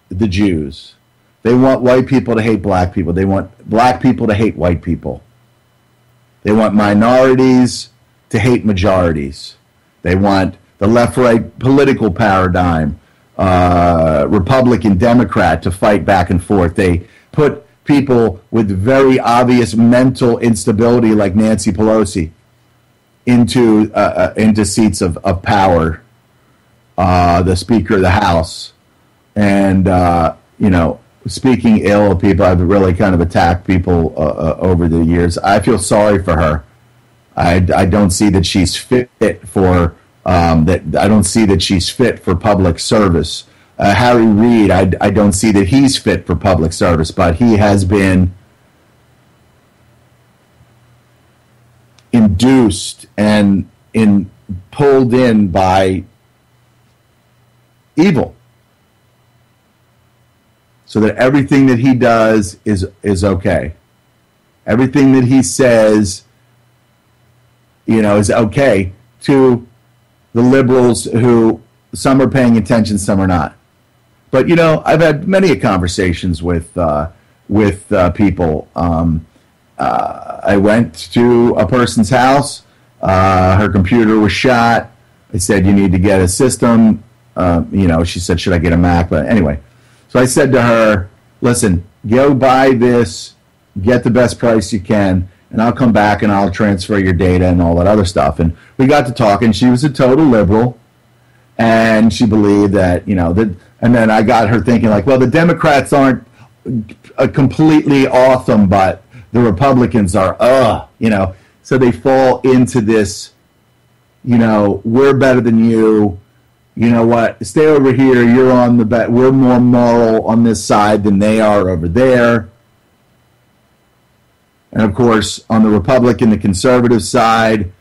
the Jews. They want white people to hate black people. They want black people to hate white people. They want minorities to hate majorities. They want the left-right political paradigm, Republican, Democrat, to fight back and forth. They put people with very obvious mental instability like Nancy Pelosi into seats of power, the Speaker of the House. And, speaking ill of people, I've really kind of attacked people over the years. I feel sorry for her. I don't see that she's fit for I don't see that she's fit for public service. Harry Reid, I don't see that he's fit for public service, but he has been induced and pulled in by evil, so that everything that he does is okay. Everything that he says, is okay to the liberals, who some are paying attention, some are not. But I've had many conversations with people. I went to a person's house. Her computer was shot. I said, "You need to get a system." She said, "Should I get a Mac?" But anyway, so I said to her, "Listen, go buy this, get the best price you can, and I'll come back and I'll transfer your data and all that other stuff." And we got to talking. She was a total liberal, and she believed that, and then I got her thinking, like, well, the Democrats aren't completely awesome, but the Republicans are, so they fall into this, we're better than you. You know what? Stay over here. You're on the bet. We're more moral on this side than they are over there. And of course, on the Republican, the conservative side,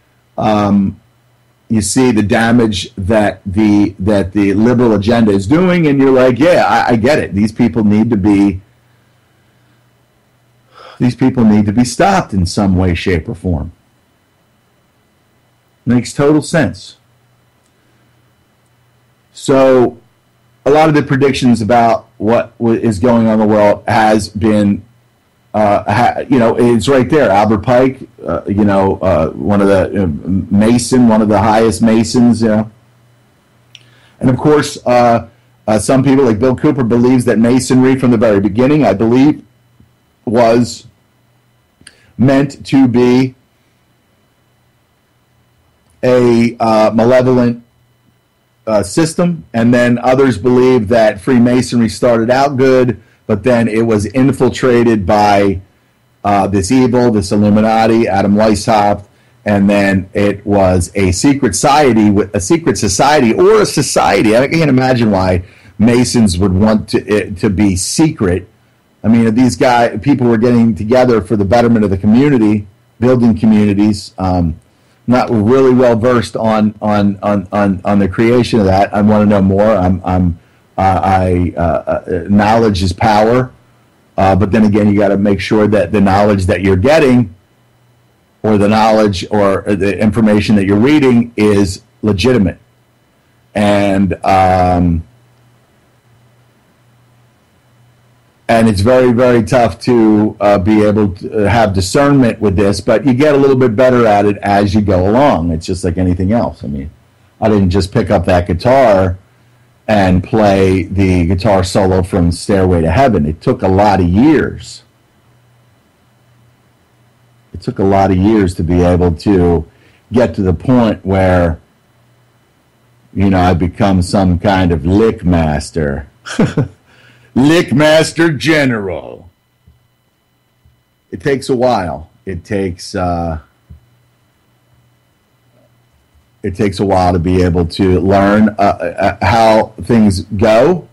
you see the damage that the liberal agenda is doing, and you're like, yeah, I get it. These people need to be stopped in some way, shape, or form. Makes total sense. So a lot of the predictions about what is going on in the world has been, it's right there. Albert Pike, one of the one of the highest Masons, And of course, some people like Bill Cooper believes that Masonry from the very beginning, I believe, was meant to be a malevolent system, and then others believe that Freemasonry started out good, but then it was infiltrated by this evil, this Illuminati, Adam Weishaupt, and then it was a secret society, or a society. I can't imagine why Masons would want it to be secret. I mean, these people were getting together for the betterment of the community, building communities. Not really well versed on the creation of that. I want to know more. Knowledge is power, but then again, you got to make sure that the knowledge that you're getting, or the knowledge or the information that you're reading, is legitimate. And it's very, very tough to be able to have discernment with this, but you get a little bit better at it as you go along. It's just like anything else. I mean, I didn't just pick up that guitar and play the guitar solo from Stairway to Heaven. It took a lot of years. It took a lot of years to be able to get to the point where, I become some kind of lick master. Lick Master General. It takes a while. It takes a while to be able to learn how things go.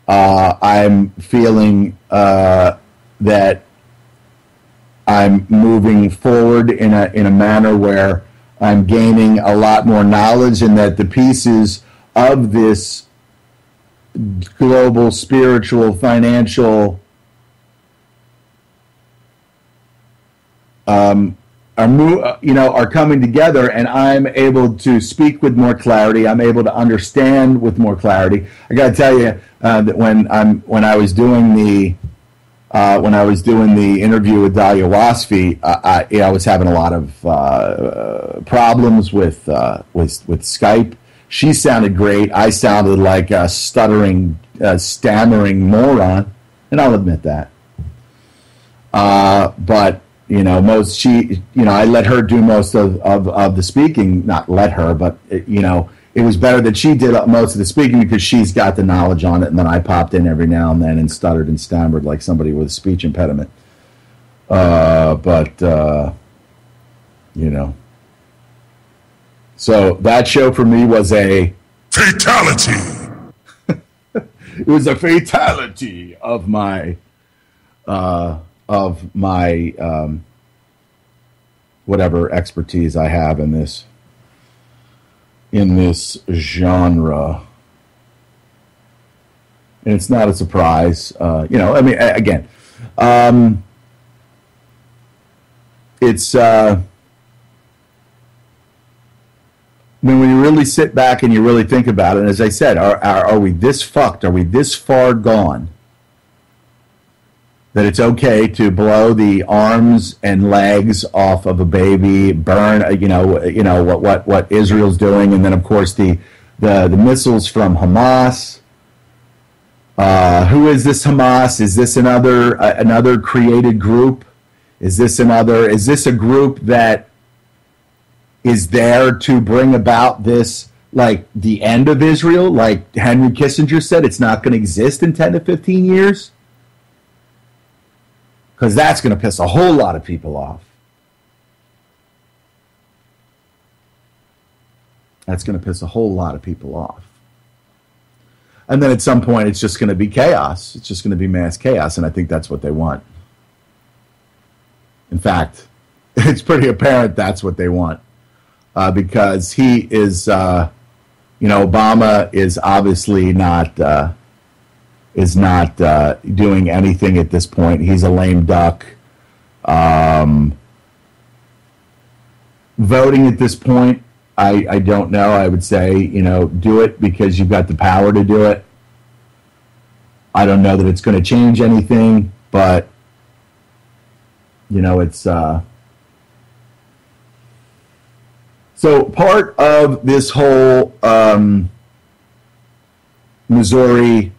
I'm feeling that I'm moving forward in a manner where I'm gaining a lot more knowledge, and that the pieces of this global, spiritual, financial are coming together, and I'm able to speak with more clarity. I'm able to understand with more clarity. I got to tell you that when I was doing the interview with Dahlia Wasfi, I was having a lot of problems with Skype. She sounded great. I sounded like a stuttering, stammering moron, and I'll admit that. But I let her do most of the speaking. Not let her, but it was better that she did most of the speaking because she's got the knowledge on it, and then I popped in every now and then and stuttered and stammered like somebody with a speech impediment. So that show for me was a fatality. It was a fatality of my whatever expertise I have in this genre. And it's not a surprise. It's when you really sit back and you really think about it, and as I said, are we this fucked? Are we this far gone that it's okay to blow the arms and legs off of a baby, burn, what Israel's doing, and then of course the missiles from Hamas. Who is this Hamas? Is this another created group? Is this a group that is there to bring about this, like the end of Israel? Like Henry Kissinger said, it's not going to exist in 10 to 15 years? Because that's going to piss a whole lot of people off. That's going to piss a whole lot of people off. And then at some point, it's just going to be chaos. It's just going to be mass chaos, and I think that's what they want. In fact, it's pretty apparent that's what they want. Because he is, Obama is obviously not doing anything at this point. He's a lame duck. Voting at this point, I don't know. I would say, do it because you've got the power to do it. I don't know that it's going to change anything, but, it's... So part of this whole Missouri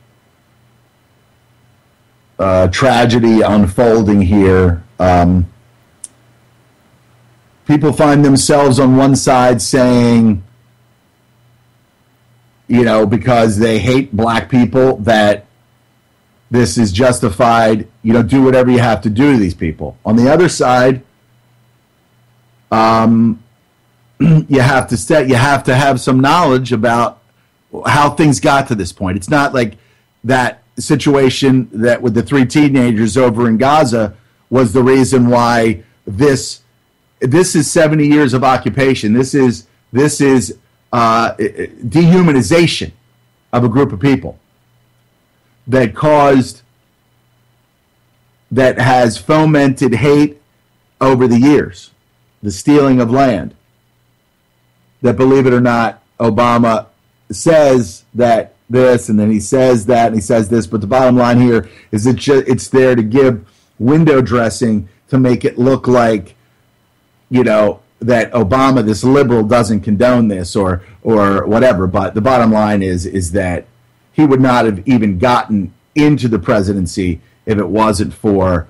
tragedy unfolding here, people find themselves on one side saying, because they hate black people, that this is justified, do whatever you have to do to these people. On the other side, you have to have some knowledge about how things got to this point. It's not like that situation that with the 3 teenagers over in Gaza was the reason why this is 70 years of occupation. This is dehumanization of a group of people that has fomented hate over the years, the stealing of land. That, believe it or not, Obama says that this, and then he says that, and he says this, but the bottom line here is it's there to give window dressing to make it look like, that Obama, this liberal, doesn't condone this or whatever. But the bottom line is that he would not have even gotten into the presidency if it wasn't for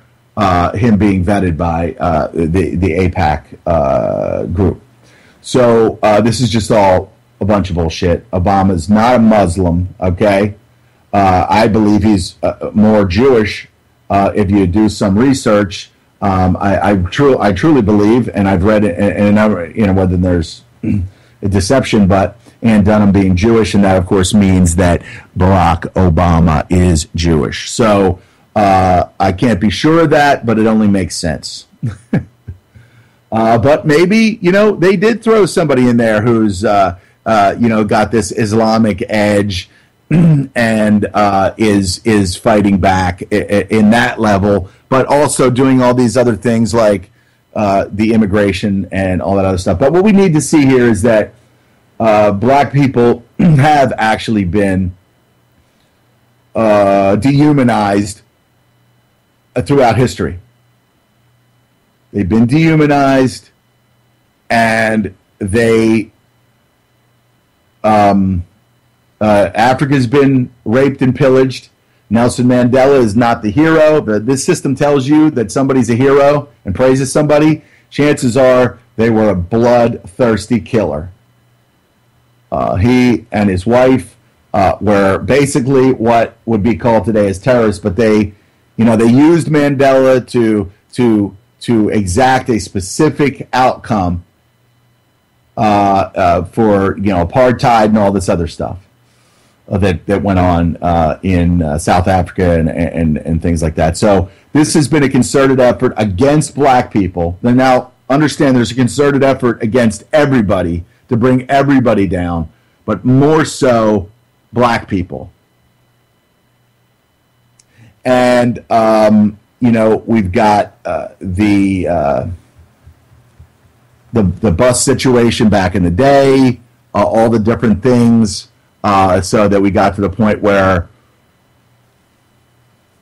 him being vetted by the AIPAC group. So this is just all a bunch of bullshit. Obama's not a Muslim, okay? I believe he's more Jewish. If you do some research, I truly believe, and I've read it, and whether there's a deception, but Ann Dunham being Jewish, and that of course means that Barack Obama is Jewish. So I can't be sure of that, but it only makes sense. But maybe, they did throw somebody in there who's, got this Islamic edge and is fighting back in that level, but also doing all these other things like the immigration and all that other stuff. But what we need to see here is that black people have actually been dehumanized throughout history. They've been dehumanized, and they Africa's been raped and pillaged. Nelson Mandela is not the hero. This system tells you that somebody's a hero and praises somebody. Chances are they were a bloodthirsty killer. He and his wife were basically what would be called today as terrorists, but they used Mandela to exact a specific outcome for apartheid and all this other stuff that went on in South Africa and things like that. So this has been a concerted effort against black people. And now understand there's a concerted effort against everybody to bring everybody down, but more so black people. And we've got the bus situation back in the day, all the different things, so that we got to the point where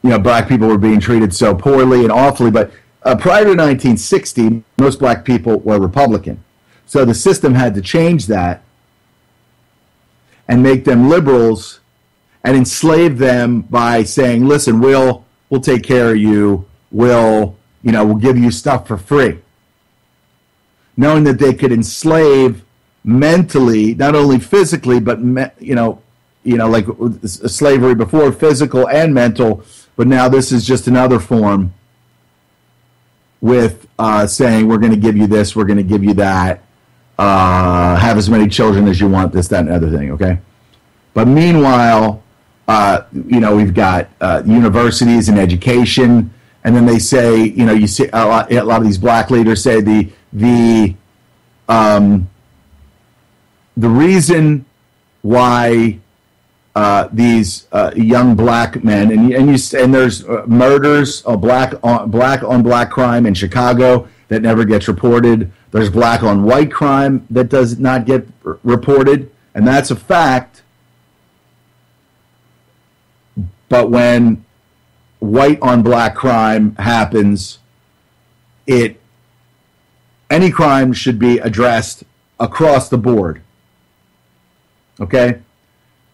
black people were being treated so poorly and awfully. But prior to 1960, most black people were Republican, so the system had to change that and make them liberals and enslave them by saying, "Listen, we'll take care of you. We'll give you stuff for free." Knowing that they could enslave mentally, not only physically, but like slavery before, physical and mental, but now this is just another form with saying, we're going to give you this, we're going to give you that, have as many children as you want, this, that, and other thing, okay? But meanwhile, we've got universities and education, and then they say, you see a lot of these black leaders say the reason why these young black men and there's murders of black on black crime in Chicago that never gets reported. There's black on white crime that does not get reported, and that's a fact. But when white on black crime happens, any crime should be addressed across the board. Okay?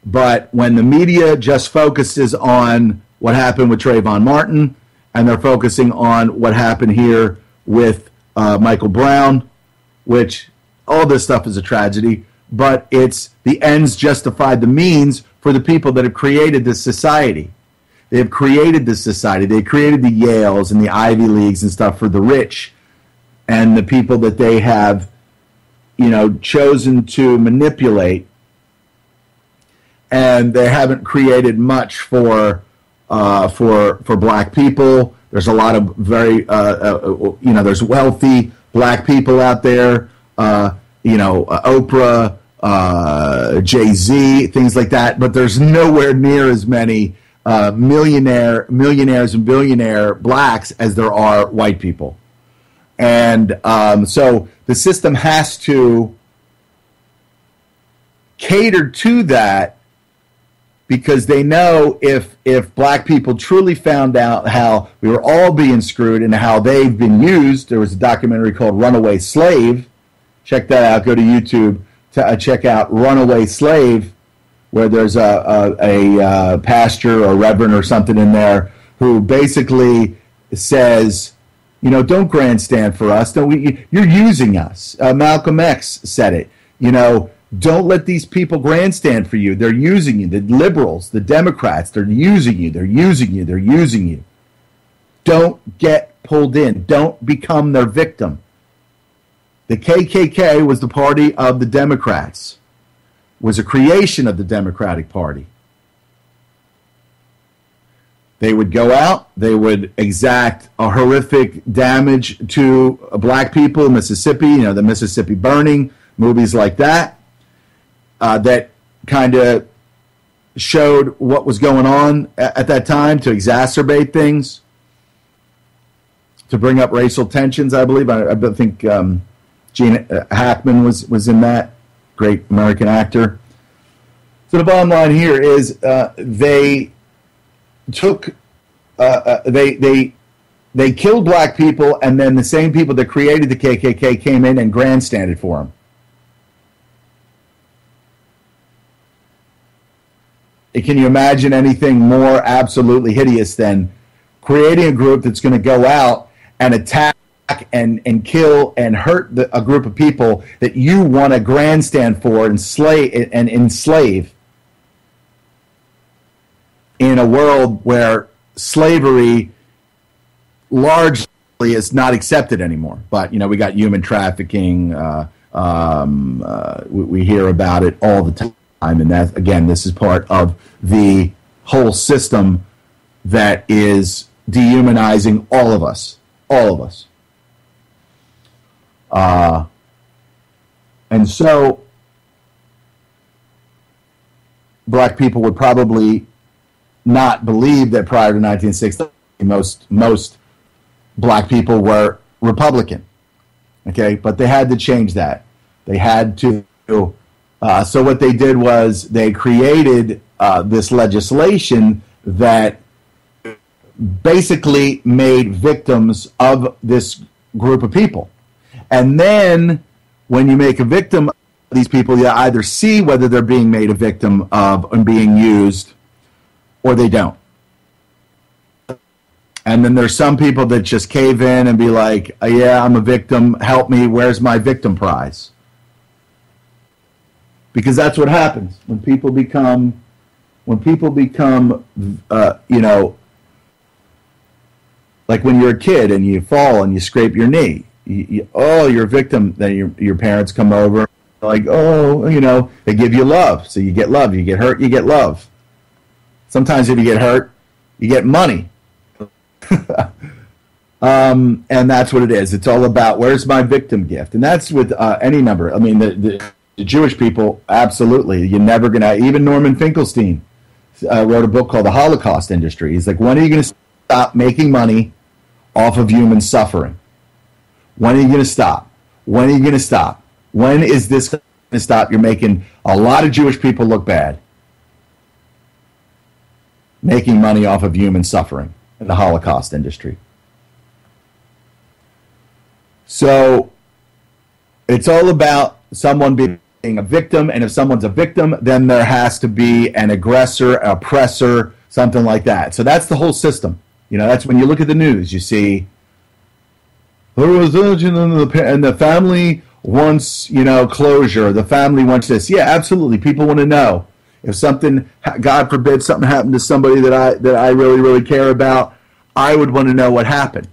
But when the media just focuses on what happened with Trayvon Martin, and they're focusing on what happened here with Michael Brown, which all this stuff is a tragedy, but it's the ends justified the means for the people that have created this society. They have created this society. They created the Yales and the Ivy Leagues and stuff for the rich and the people that they have, chosen to manipulate. And they haven't created much for black people. There's a lot of very, there's wealthy black people out there, Oprah, Jay-Z, things like that. But there's nowhere near as many millionaires and billionaire blacks as there are white people. And so the system has to cater to that, because they know if black people truly found out how we were all being screwed and how they've been used. There was a documentary called Runaway Slave. Check that out. Go to YouTube to check out Runaway Slave, where there's a pastor or reverend or something in there who basically says, don't grandstand for us. You're using us. Malcolm X said it. Don't let these people grandstand for you. They're using you. The liberals, the Democrats, they're using you. They're using you. They're using you. Don't get pulled in. Don't become their victim. The KKK was the party of the Democrats, was a creation of the Democratic Party. They would go out, they would exact a horrific damage to black people in Mississippi, the Mississippi burning, movies like that. That kind of showed what was going on at that time to exacerbate things, to bring up racial tensions, I believe. I think Gene Hackman was in that, great American actor. So the bottom line here is they took, they killed black people, and then the same people that created the KKK came in and grandstanded for them. can you imagine anything more absolutely hideous than creating a group that's going to go out and attack and kill and hurt a group of people that you want to grandstand for and enslave in a world where slavery largely is not accepted anymore? But, we got human trafficking. We hear about it all the time. And that, again, this is part of the whole system that is dehumanizing all of us. All of us. And so black people would probably not believe that prior to 1960, most black people were Republican. Okay, but they had to change that. They had to. So what they did was they created this legislation that basically made victims of this group of people. And then when you make a victim of these people, you either see whether they're being made a victim of and being used, or they don't. And then there's some people that just cave in and be like, yeah, I'm a victim, help me, where's my victim prize? Because that's what happens when people become, like when you're a kid and you fall and you scrape your knee. You're a victim. Then your parents come over, like, they give you love. So you get love. You get hurt, you get love. Sometimes if you get hurt, you get money. And that's what it is. It's all about where's my victim gift. And that's with any number. I mean, the Jewish people, absolutely. You're never going to, even Norman Finkelstein wrote a book called The Holocaust Industry. He's like, when are you going to stop making money off of human suffering? When are you going to stop? When are you going to stop? When is this going to stop? You're making a lot of Jewish people look bad. Making money off of human suffering in the Holocaust industry. So it's all about someone being a victim, and if someone's a victim, then there has to be an aggressor, oppressor, something like that. So that's the whole system. That's when you look at the news, you see, there was and the family wants, closure. The family wants this. Yeah, absolutely. People want to know if something, God forbid, something happened to somebody that I really, really care about. I would want to know what happened.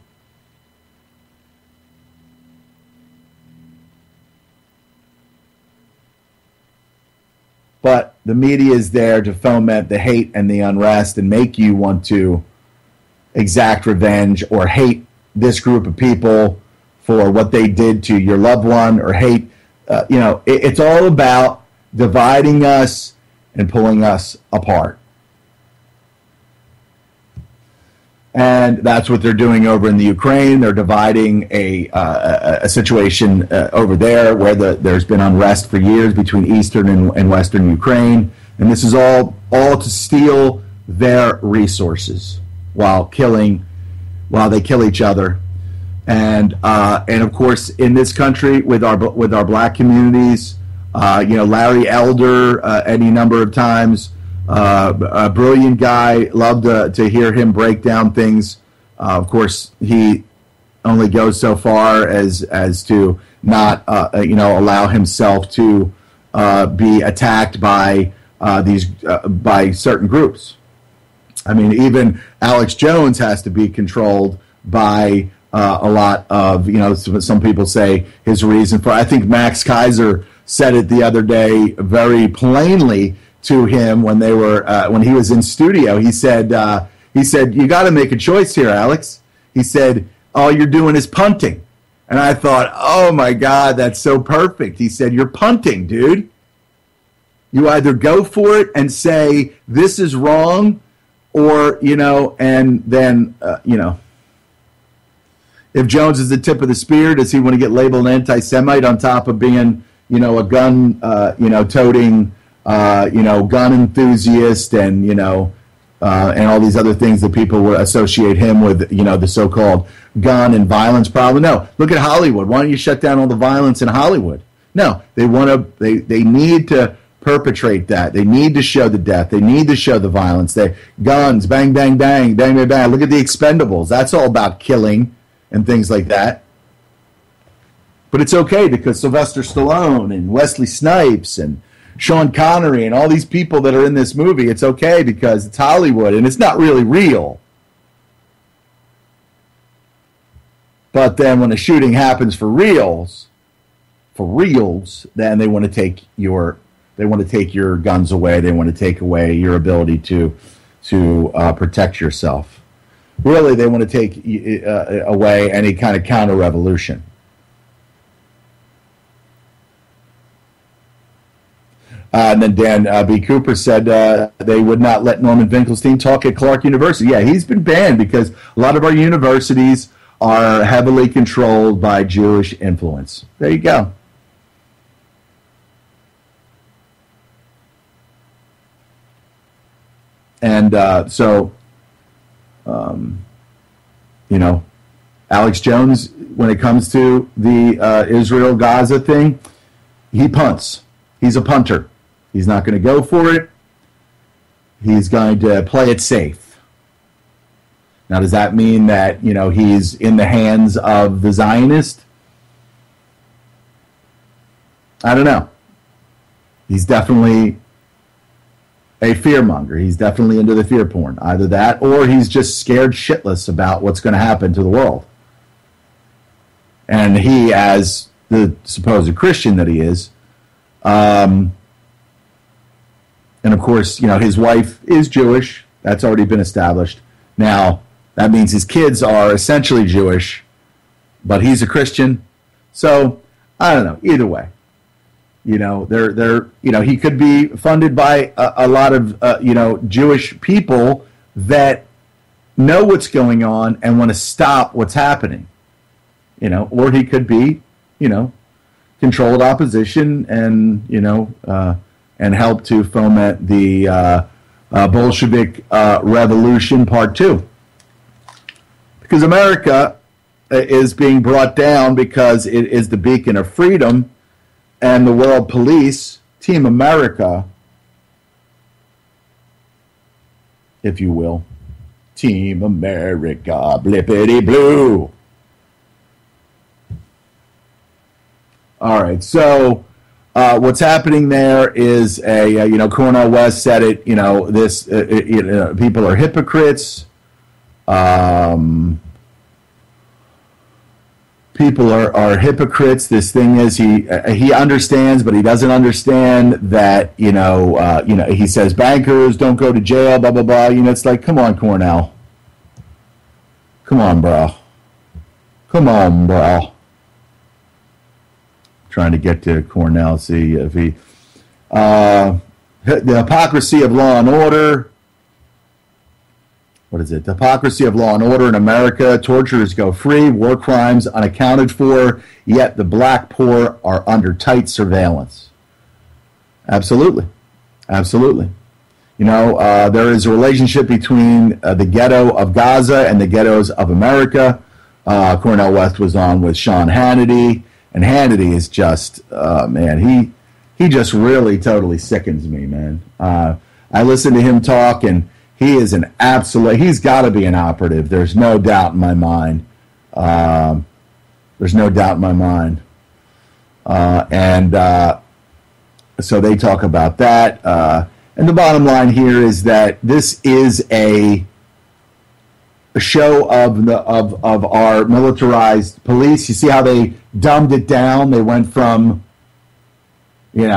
But the media is there to foment the hate and the unrest and make you want to exact revenge or hate this group of people for what they did to your loved one, or hate, it's all about dividing us and pulling us apart. And that's what they're doing over in the Ukraine. They're dividing a situation over there where there's been unrest for years between eastern and western Ukraine. And this is all to steal their resources while they kill each other. And of course, in this country, with our black communities, Larry Elder, any number of times, a brilliant guy. Love to hear him break down things. Of course, he only goes so far as to not allow himself to be attacked by by certain groups. I mean, even Alex Jones has to be controlled by a lot of, some people say his reason for. I think Max Kaiser said it the other day very plainly to him when they were when he was in studio. He said, you got to make a choice here, Alex. He said, all you're doing is punting. And I thought, oh my God, that's so perfect. He said, you're punting, dude. You either go for it and say this is wrong, or and then if Jones is the tip of the spear, does he want to get labeled an anti-Semite on top of being a gun toting gun enthusiast and all these other things that people would associate him with, the so-called gun and violence problem? No, look at Hollywood. Why don't you shut down all the violence in Hollywood? No, they need to perpetrate that. They need to show the death. They need to show the violence. They guns, bang, bang, bang, bang, bang, bang. Look at the Expendables. That's all about killing and things like that. But it's okay because Sylvester Stallone and Wesley Snipes and Sean Connery and all these people that are in this movie, it's okay because it's Hollywood and it's not really real. But then when a shooting happens for reals, then they want to take your guns away. They want to take away your ability to protect yourself. Really, they want to take away any kind of counter-revolution. And then Dan B. Cooper said they would not let Norman Finkelstein talk at Clark University. Yeah, he's been banned because a lot of our universities are heavily controlled by Jewish influence. There you go. And Alex Jones, when it comes to the Israel-Gaza thing, he punts. He's a punter. He's not going to go for it. He's going to play it safe. Now, does that mean that, he's in the hands of the Zionist? I don't know. He's definitely a fearmonger. He's definitely into the fear porn. Either that or he's just scared shitless about what's going to happen to the world. And he, as the supposed Christian that he is, and of course, his wife is Jewish. That's already been established. Now, that means his kids are essentially Jewish, but he's a Christian. So, I don't know. Either way, he could be funded by a lot of, Jewish people that know what's going on and want to stop what's happening. Or he could be, controlled opposition and, and help to foment the Bolshevik Revolution Part 2. Because America is being brought down because it is the beacon of freedom, and the world police, Team America, if you will, Team America, blippity blue. All right, so what's happening there is Cornel West said it. People are hypocrites. People are hypocrites. This thing is he understands, but he doesn't understand that he says bankers don't go to jail. Blah blah blah. It's like, come on, Cornel. Come on, bro. Come on, bro. Trying to get to Cornell, see if he the hypocrisy of law and order. What is it? The hypocrisy of law and order in America. Torturers go free, war crimes unaccounted for, yet the black poor are under tight surveillance. Absolutely. Absolutely. There is a relationship between the ghetto of Gaza and the ghettos of America. Cornel West was on with Sean Hannity. And Hannity is just, he just really totally sickens me, man. I listen to him talk, and he is an absolute, he's got to be an operative. There's no doubt in my mind. There's no doubt in my mind. So they talk about that. And the bottom line here is that this is a show of our militarized police. You see how they dumbed it down? They went from, you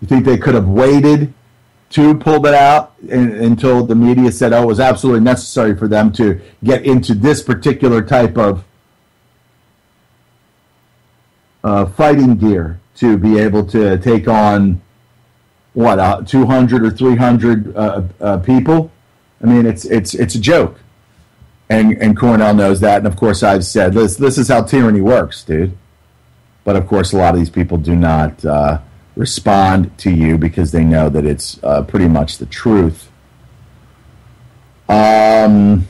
think they could have waited to pull that out until the media said, oh, it was absolutely necessary for them to get into this particular type of fighting gear to be able to take on, 200 or 300 people? I mean, it's a joke, and Cornell knows that, and of course I've said this is how tyranny works, dude. But of course, a lot of these people do not respond to you because they know that it's pretty much the truth. Not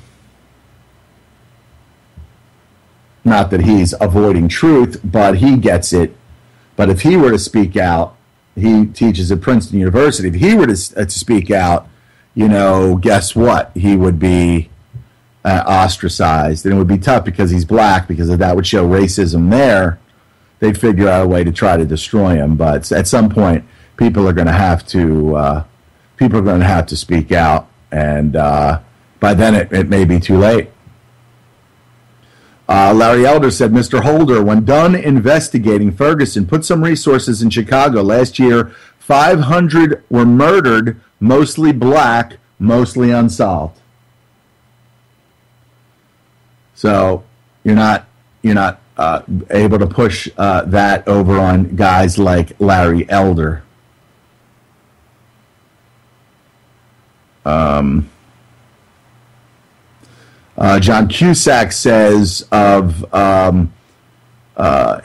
that he's avoiding truth, but he gets it. But if he were to speak out, he teaches at Princeton University. If he were to speak out, guess what? He would be ostracized, and it would be tough because he's black, because that would show racism there. They'd figure out a way to try to destroy him. But at some point, people are going to have to speak out, and by then it may be too late. Larry Elder said, Mr. Holder, when done investigating Ferguson, put some resources in Chicago. Last year, 500 were murdered, mostly black, mostly unsolved. So you're not able to push that over on guys like Larry Elder. John Cusack says it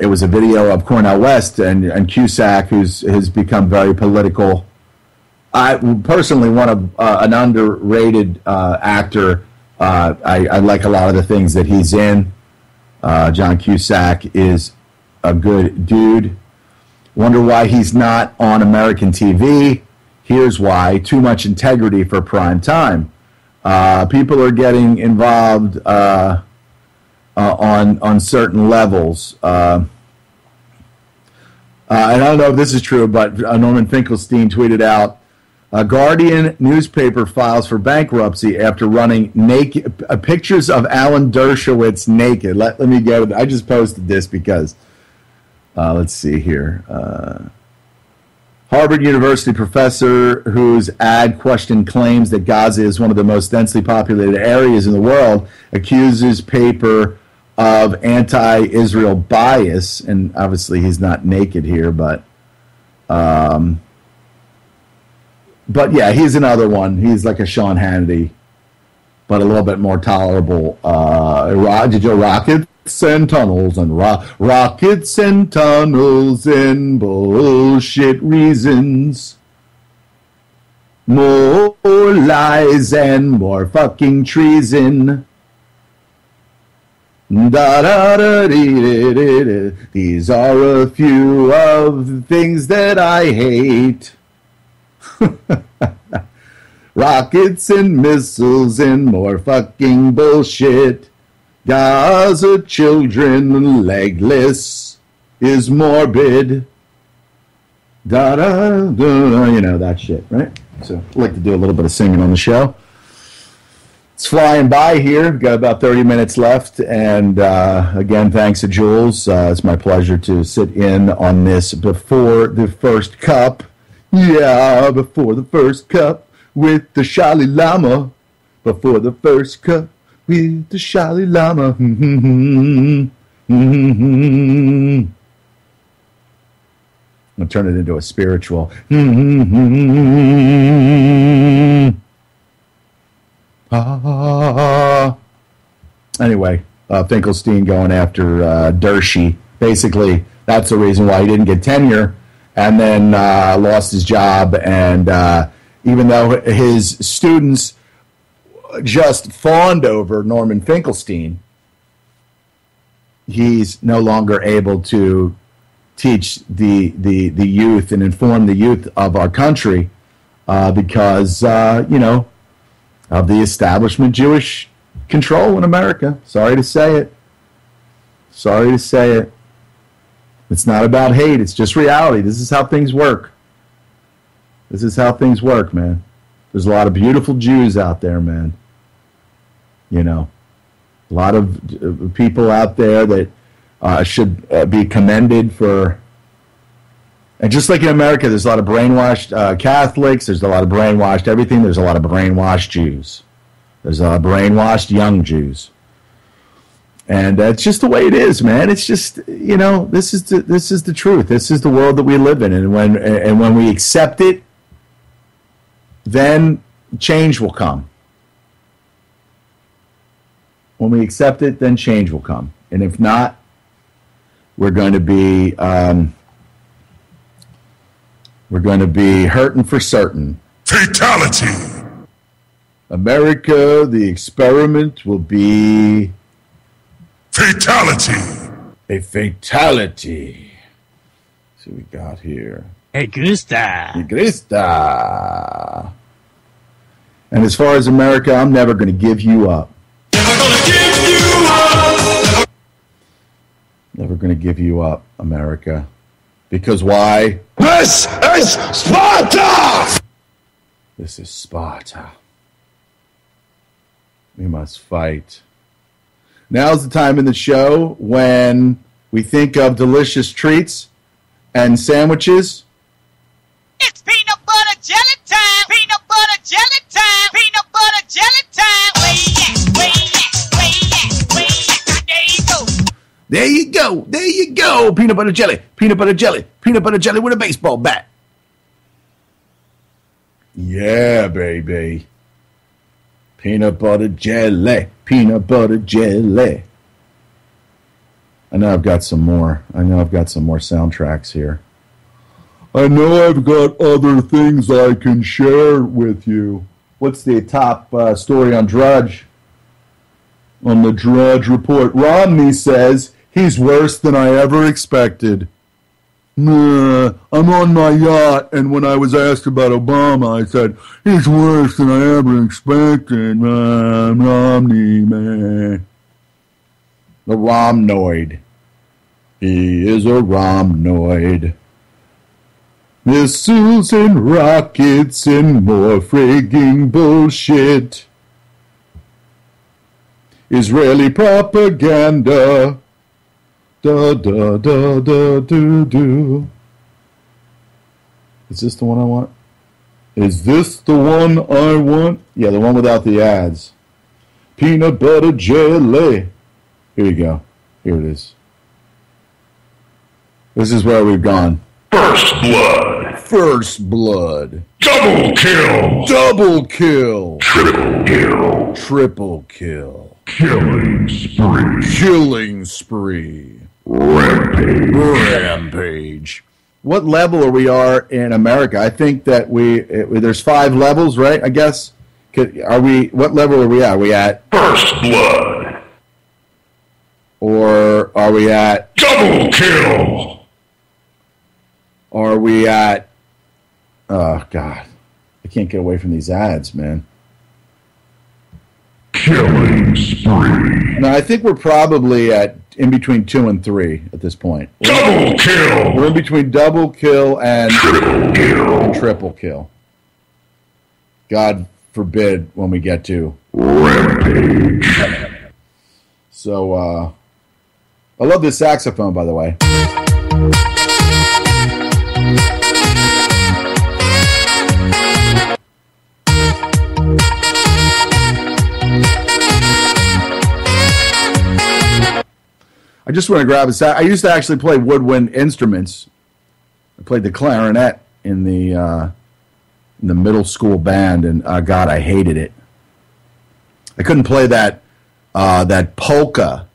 was a video of Cornel West and Cusack, who's become very political. I personally an underrated actor. I like a lot of the things that he's in. John Cusack is a good dude. Wonder why he's not on American TV. Here's why: too much integrity for prime time. People are getting involved on certain levels. And I don't know if this is true, but Norman Finkelstein tweeted out, Guardian newspaper files for bankruptcy after running naked pictures of Alan Dershowitz naked. Let me go. I just posted this because, let's see here. Harvard University professor whose ad questioned claims that Gaza is one of the most densely populated areas in the world accuses paper of anti-Israel bias. And obviously he's not naked here, but yeah, he's another one. He's like a Sean Hannity, but a little bit more tolerable. Did you rockets and tunnels and rockets and tunnels and bullshit reasons? More lies and more fucking treason. Da, da, da, dee, dee, dee. These are a few of the things that I hate. Rockets and missiles and more fucking bullshit. Gaza children legless is morbid. Da da da, that shit, right? So I'd like to do a little bit of singing on the show. It's flying by here. We've got about 30 minutes left, and again, thanks to Jules. It's my pleasure to sit in on this before the first cup. Yeah, before the first cup with the Sholly Llama. Before the first cup with the Sholly Llama. I'll turn it into a spiritual. Anyway, Finkelstein going after Dershey. Basically, that's the reason why he didn't get tenure, and then lost his job. And even though his students just fawned over Norman Finkelstein, he's no longer able to teach the youth and inform the youth of our country because, of the establishment Jewish control in America. Sorry to say it. Sorry to say it. It's not about hate. It's just reality. This is how things work. This is how things work, man. There's a lot of beautiful Jews out there, man. You know, a lot of people out there that should be commended for. And just like in America, there's a lot of brainwashed Catholics. There's a lot of brainwashed everything. There's a lot of brainwashed Jews. There's a lot of brainwashed young Jews. And it's just the way it is, man. It's just, this is the truth. This is the world that we live in. And when we accept it, then change will come. When we accept it, then change will come. And if not, we're going to be hurting for certain. Fatality. America, the experiment will be fatality. A fatality. See what we got here. Hey, Gusta. Krista. And as far as America, I'm never going to give you up. Never gonna give you up. Never going to give you up, America. Because why? This is Sparta! This is Sparta. We must fight. Now's the time in the show when we think of delicious treats and sandwiches. It's peanut butter jelly time. Peanut butter jelly time. Peanut butter jelly time. There you go. There you go. Peanut butter jelly. Peanut butter jelly. Peanut butter jelly with a baseball bat. Yeah, baby. Peanut butter jelly. Peanut butter jelly. I know I've got some more. Soundtracks here. I know I've got other things I can share with you. What's the top story on Drudge? On the Drudge Report, Romney says he's worse than I ever expected. I'm on my yacht, and when I was asked about Obama, I said, he's worse than I ever expected. Romney, man. The Romnoid. He is a Romnoid. Missiles and rockets and more frigging bullshit. Israeli propaganda. Da da da da do do. Is this the one I want? Is this the one I want? Yeah, the one without the ads. Peanut butter jelly. Here you go. Here it is. This is where we've gone. First blood. First blood. Double kill. Double kill. Triple kill. Triple kill. Killing spree. Killing spree. Rampage. Rampage. What level are we in America? I think that there's 5 levels, right? I guess. What level are we at? Are we at First blood. Or are we at Double kill. Are we at oh God. I can't get away from these ads, man. Killing spree. No, I think we're probably in between 2 and 3 at this point. Double kill. We're in between double kill and Triple kill. triple kill. God forbid when we get to Rampage. So, I love this saxophone, by the way. I just want to grab a sax. I used to actually play woodwind instruments. I played the clarinet in the middle school band, and God, I hated it. I couldn't play that polka,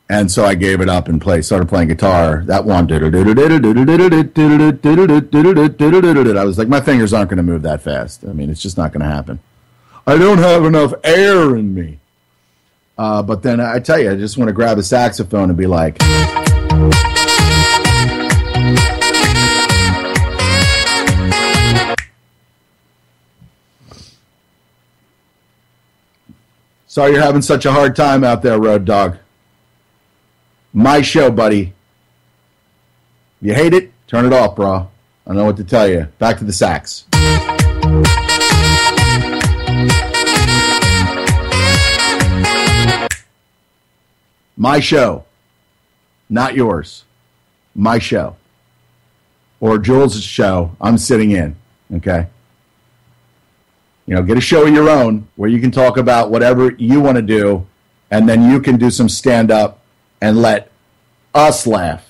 and so I gave it up and started playing guitar. That one, I was like, my fingers aren't going to move that fast. I mean, it's just not going to happen. I don't have enough air in me. But then I tell you, I just want to grab a saxophone and be like. Sorry you're having such a hard time out there, Road Dog. My show, buddy. You hate it? Turn it off, bro. I don't know what to tell you. Back to the sax. My show, not yours. My show. Or Jules' show, I'm sitting in, okay? You know, get a show of your own where you can talk about whatever you want to do, and then you can do some stand-up and let us laugh,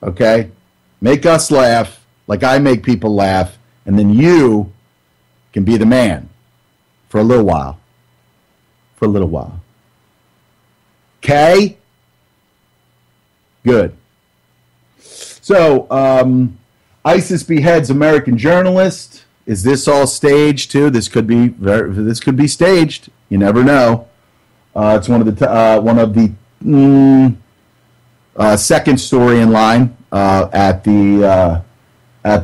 okay? Make us laugh like I make people laugh, and then you can be the man for a little while. For a little while. Okay? Good. So, ISIS beheads American journalist. Is this all staged too? This could be staged. You never know. It's one of the second story in line. at the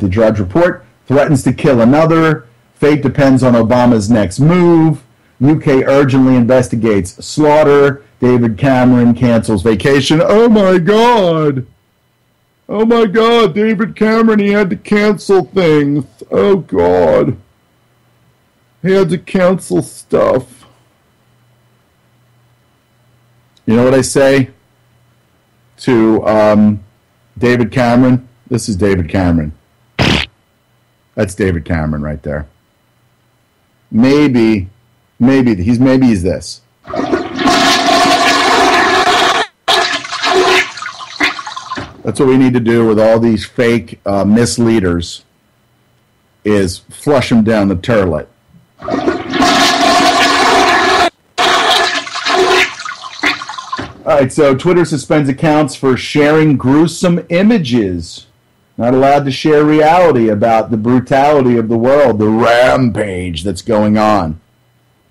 Drudge Report. Threatens to kill another. Fate depends on Obama's next move. UK urgently investigates slaughter. David Cameron cancels vacation. Oh my God. Oh my God, David Cameron, he had to cancel things. Oh God. He had to cancel stuff. You know what I say to David Cameron? This is David Cameron. That's David Cameron right there. Maybe he's this. That's what we need to do with all these fake misleaders is flush them down the toilet. All right, so Twitter suspends accounts for sharing gruesome images. Not allowed to share reality about the brutality of the world, the rampage that's going on.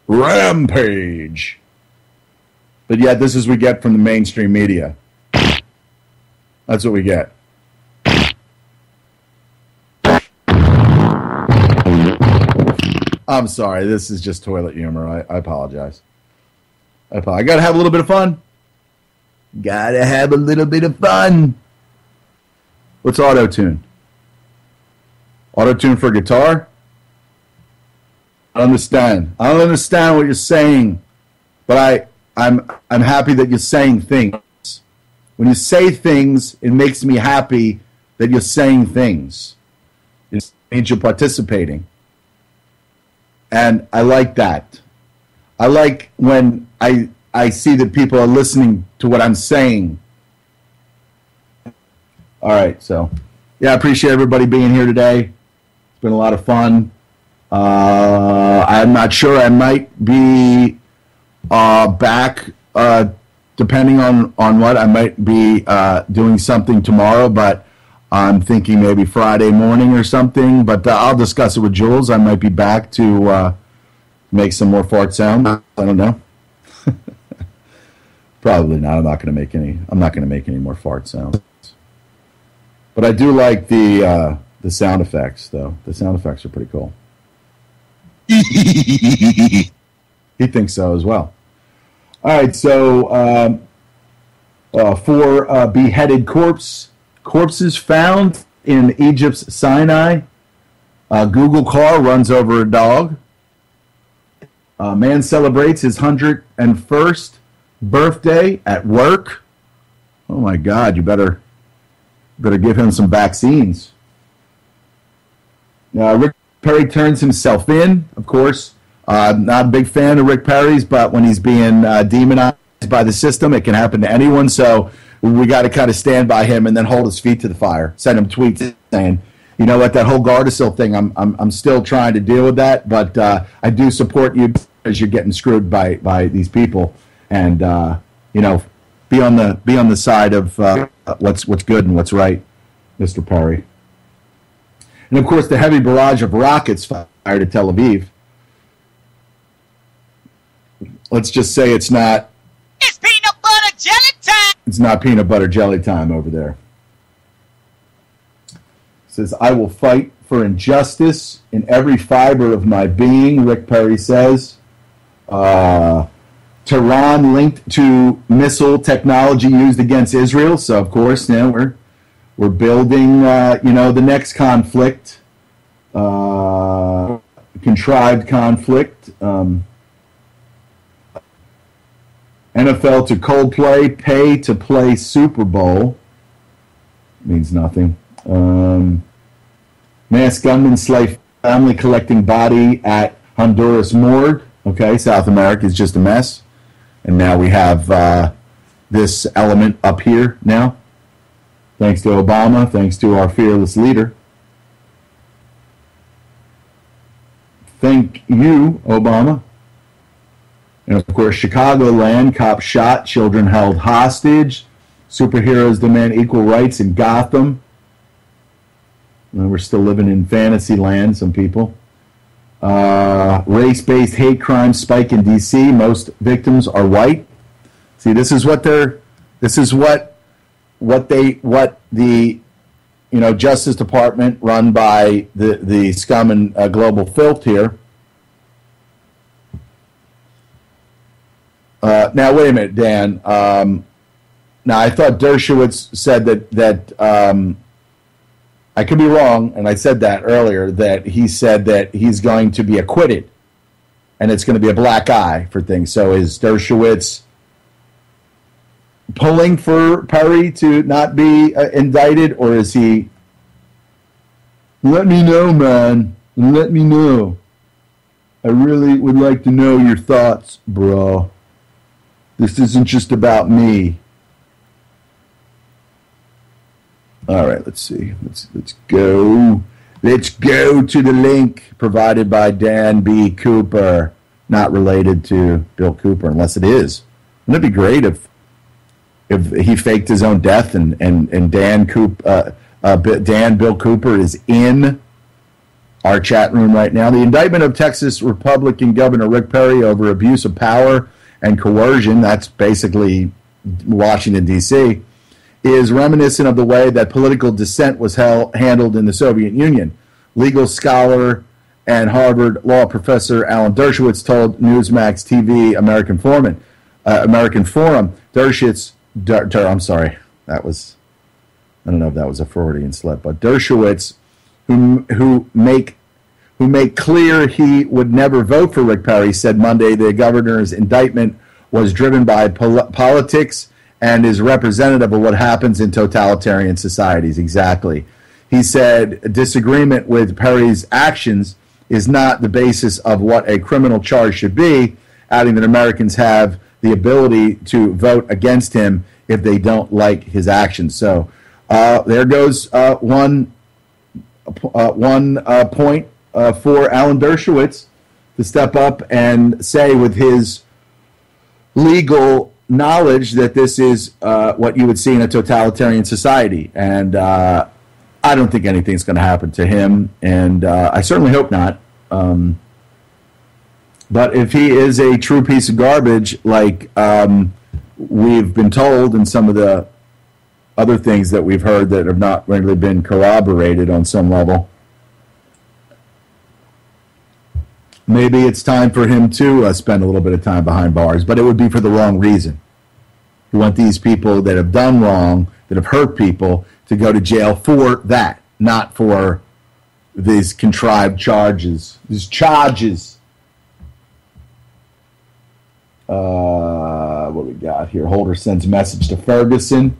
Rampage. But yet this is what we get from the mainstream media. That's what we get. I'm sorry, this is just toilet humor. I apologize. I gotta have a little bit of fun. Gotta have a little bit of fun. What's auto-tune? Auto-tune for guitar? I don't understand. I don't understand what you're saying, but I'm happy that you're saying things. When you say things, it makes me happy that you're saying things. It means you're participating. And I like that. I like when I see that people are listening to what I'm saying. All right, so, yeah, I appreciate everybody being here today. It's been a lot of fun. I'm not sure. I might be back, depending on what. I might be doing something tomorrow, but I'm thinking maybe Friday morning or something. But I'll discuss it with Jules. I might be back to make some more fart sound. I don't know. Probably not. I'm not going to make any more fart sounds. But I do like the sound effects, though. The sound effects are pretty cool. He thinks so as well. All right, so 4 beheaded corpses found in Egypt's Sinai. Google car runs over a dog. Man celebrates his 101st birthday at work. Oh my God! You better give him some vaccines. Rick Perry turns himself in, of course. Not a big fan of Rick Perry's, but when he's being demonized by the system, it can happen to anyone. So we got to kind of stand by him and then hold his feet to the fire. Send him tweets saying, you know what, that whole Gardasil thing, I'm still trying to deal with that, but I do support you as you're getting screwed by these people, and be on the side of what's good and what's right, Mr. Perry. And of course, the heavy barrage of rockets fired at Tel Aviv. Let's just say it's not. It's peanut butter jelly time. It's not peanut butter jelly time over there. It says, I will fight for injustice in every fiber of my being, Rick Perry says. Tehran linked to missile technology used against Israel. So, of course, now we're building, the next conflict, contrived conflict. NFL to Coldplay, pay to play Super Bowl. Means nothing. Mass gunman slay family collecting body at Honduras morgue. Okay, South America is just a mess. And now we have this element up here now. Thanks to Obama, thanks to our fearless leader. Thank you, Obama. And of course, Chicagoland, cop shot, children held hostage. Superheroes demand equal rights in Gotham. And we're still living in fantasy land, some people. Race-based hate crimes spike in D.C. Most victims are white. See, this is what the Justice Department run by the scum and global filth here. Now, wait a minute, Dan. Now, I thought Dershowitz said that I could be wrong, and I said that earlier, that he said that he's going to be acquitted, and it's going to be a black eye for things. So is Dershowitz pulling for Perry to not be indicted, or is he, let me know, man, let me know. I really would like to know your thoughts, bro. This isn't just about me. All right, let's see. Let's go. Let's go to the link provided by Dan B. Cooper. Not related to Bill Cooper, unless it is. Wouldn't it be great if he faked his own death and Dan Bill Cooper is in our chat room right now? The indictment of Texas Republican Governor Rick Perry over abuse of power and coercion, that's basically Washington, D.C., is reminiscent of the way that political dissent was handled in the Soviet Union. Legal scholar and Harvard law professor Alan Dershowitz told Newsmax TV American Forum, Dershowitz, I'm sorry, that was, I don't know if that was a Freudian slip, but Dershowitz, who make clear he would never vote for Rick Perry, said Monday the governor's indictment was driven by politics and is representative of what happens in totalitarian societies. Exactly. He said disagreement with Perry's actions is not the basis of what a criminal charge should be, adding that Americans have the ability to vote against him if they don't like his actions. So there goes one point for Alan Dershowitz to step up and say with his legal knowledge that this is what you would see in a totalitarian society. And I don't think anything's going to happen to him, and I certainly hope not. But if he is a true piece of garbage, like we've been told, and some of the other things that we've heard that have not really been corroborated on some level, maybe it's time for him to spend a little bit of time behind bars, but it would be for the wrong reason. You want these people that have done wrong, that have hurt people, to go to jail for that, not for these contrived charges. These charges. What we got here? Holder sends message to Ferguson.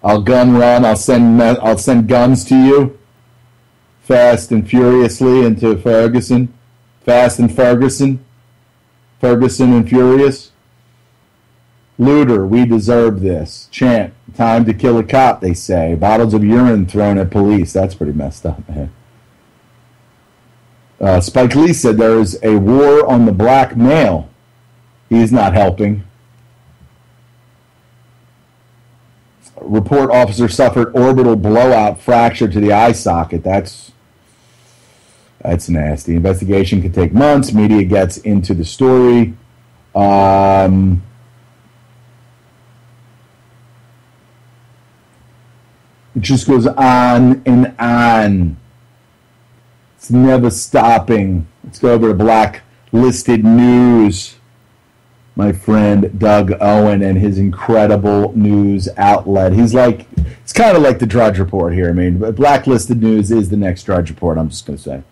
I'll gun run. I'll send guns to you. Fast and furiously into Ferguson. Fast and Ferguson. Ferguson and furious. Looter, we deserve this. Chant, time to kill a cop, they say. Bottles of urine thrown at police. That's pretty messed up, man. Spike Lee said there is a war on the black male. He's not helping. Report officer suffered orbital blowout fracture to the eye socket. That's nasty. Investigation could take months. Media gets into the story. It just goes on and on. It's never stopping. Let's go over to Blacklisted News. My friend Doug Owen and his incredible news outlet. It's kind of like the Drudge Report here. I mean, Blacklisted News is the next Drudge Report, I'm just going to say.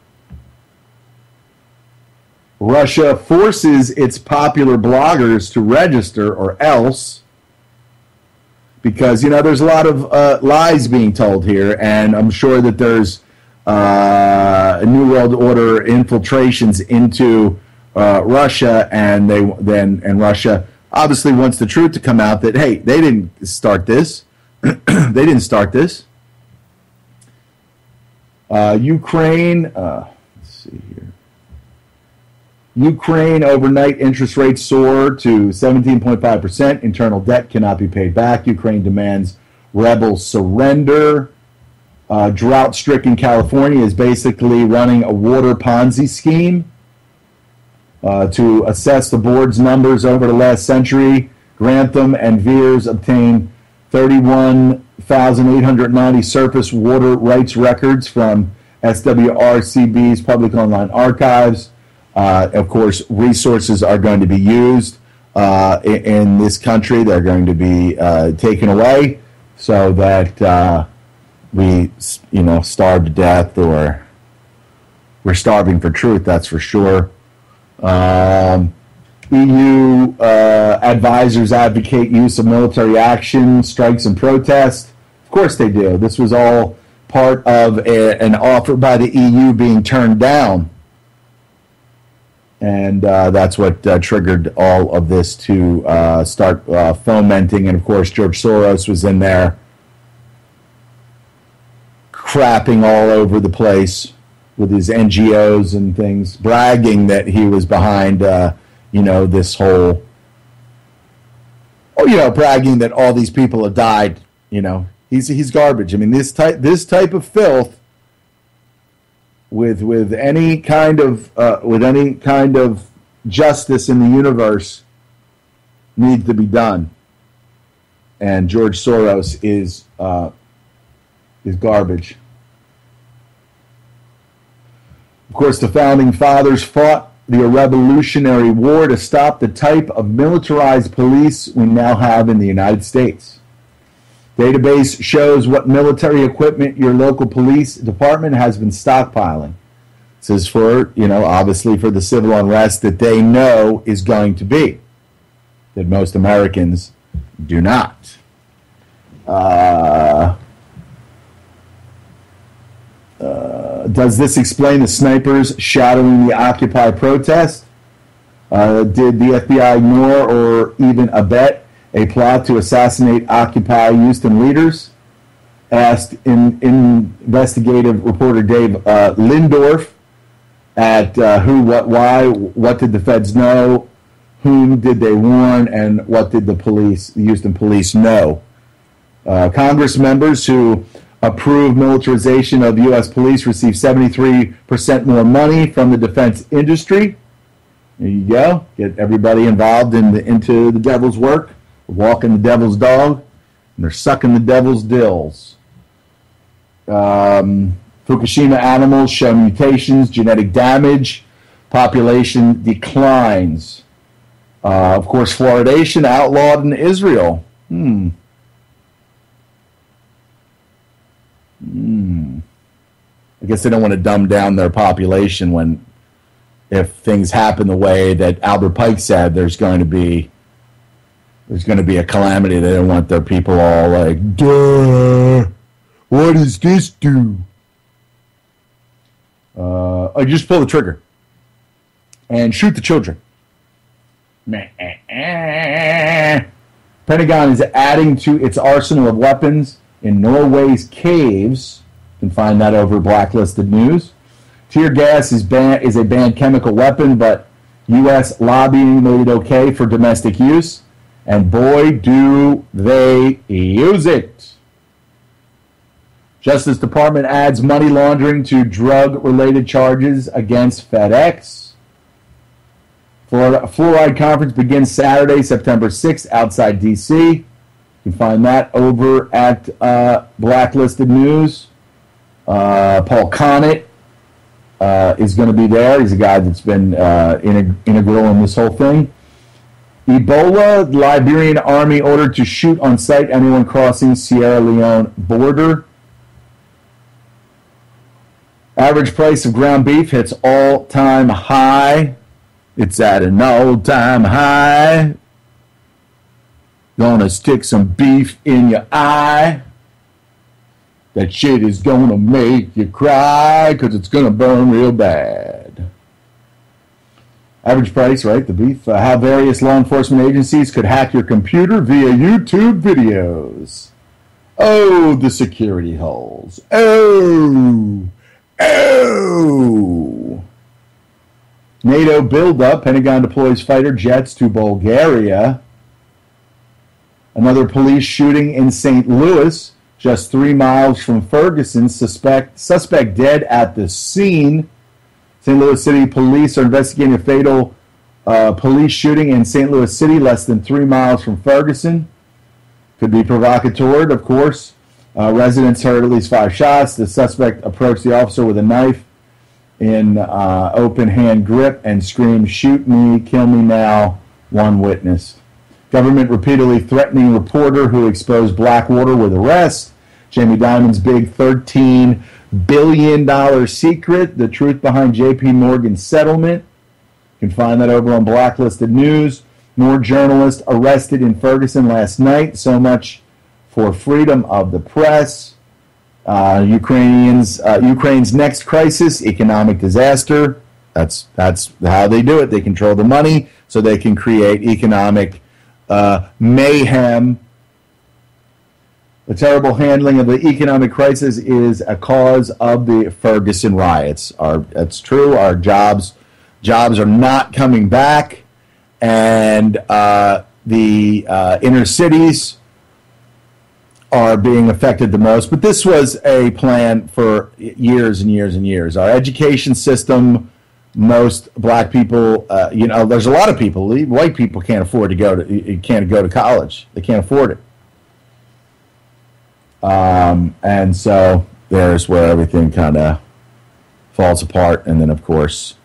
Russia forces its popular bloggers to register or else, because, there's a lot of lies being told here, and I'm sure that there's New World Order infiltrations into Russia, and Russia obviously wants the truth to come out that, hey, they didn't start this. They didn't start this. Ukraine, let's see here. Ukraine overnight interest rates soar to 17.5%. Internal debt cannot be paid back. Ukraine demands rebels surrender. Drought-stricken California is basically running a water Ponzi scheme to assess the board's numbers over the last century. Grantham and Veers obtain 31,890 surface water rights records from SWRCB's Public Online Archives. Of course, resources are going to be used in this country. They're going to be taken away so that we, starve to death, or we're starving for truth, that's for sure. EU advisors advocate use of military action, strikes, and protests. Of course they do. This was all part of an offer by the EU being turned down. And that's what triggered all of this to start fomenting. And, of course, George Soros was in there crapping all over the place with his NGOs and things, bragging that he was behind, this whole, bragging that all these people have died. He's garbage. I mean, this type of filth with any kind of justice in the universe needs to be done. And George Soros is garbage. Of course, the founding fathers fought the Revolutionary War to stop the type of militarized police we now have in the United States. Database shows what military equipment your local police department has been stockpiling. This is for, obviously for the civil unrest that they know is going to be, that most Americans do not. Does this explain the snipers shadowing the Occupy protest? Did the FBI ignore or even abet a plot to assassinate Occupy Houston leaders? Asked investigative reporter Dave Lindorf at Who, What, Why, what did the feds know, whom did they warn, and what did the Houston police know? Congress members who approved militarization of U.S. police receive 73% more money from the defense industry. There you go. Get everybody involved into the devil's work, walking the devil's dog, and they're sucking the devil's dills. Fukushima animals show mutations, genetic damage, population declines. Of course, fluoridation outlawed in Israel. I guess they don't want to dumb down their population when, if things happen the way that Albert Pike said, there's going to be a calamity. They don't want their people all like, duh, what does this do? I just pull the trigger and shoot the children. Pentagon is adding to its arsenal of weapons in Norway's caves. You can find that over Blacklisted News. Tear gas is a banned chemical weapon, but U.S. lobbying made it okay for domestic use. And boy, do they use it. Justice Department adds money laundering to drug-related charges against FedEx. Florida Fluoride Conference begins Saturday, September 6th, outside D.C. You can find that over at Blacklisted News. Paul Connett is going to be there. He's a guy that's been integral in this whole thing. Ebola, Liberian army ordered to shoot on sight anyone crossing Sierra Leone border. Average price of ground beef hits all-time high. It's at an all-time high. Gonna stick some beef in your eye. That shit is gonna make you cry because it's gonna burn real bad. Average price, right? The beef. How various law enforcement agencies could hack your computer via YouTube videos. Oh, the security holes. Oh. NATO buildup. Pentagon deploys fighter jets to Bulgaria. Another police shooting in St. Louis, just 3 miles from Ferguson. Suspect dead at the scene. St. Louis City police are investigating a fatal police shooting in St. Louis City, less than 3 miles from Ferguson. Could be provocateur, of course. Residents heard at least 5 shots. The suspect approached the officer with a knife in open hand grip and screamed, "Shoot me, kill me now," one witness. Government repeatedly threatening reporter who exposed Blackwater with arrest. Jamie Dimon's big $13 billion secret, the truth behind J.P. Morgan's settlement. You can find that over on Blacklisted News. More journalists arrested in Ferguson last night. So much for freedom of the press. Ukraine's next crisis, economic disaster. That's how they do it. They control the money so they can create economic mayhem. The terrible handling of the economic crisis is a cause of the Ferguson riots. That's true. Our jobs are not coming back, and the inner cities are being affected the most. But this was a plan for years and years and years. Our education system, most black people, there's a lot of people. White people can't afford to go to college. They can't afford it. And so there's where everything kind of falls apart. And then, of course,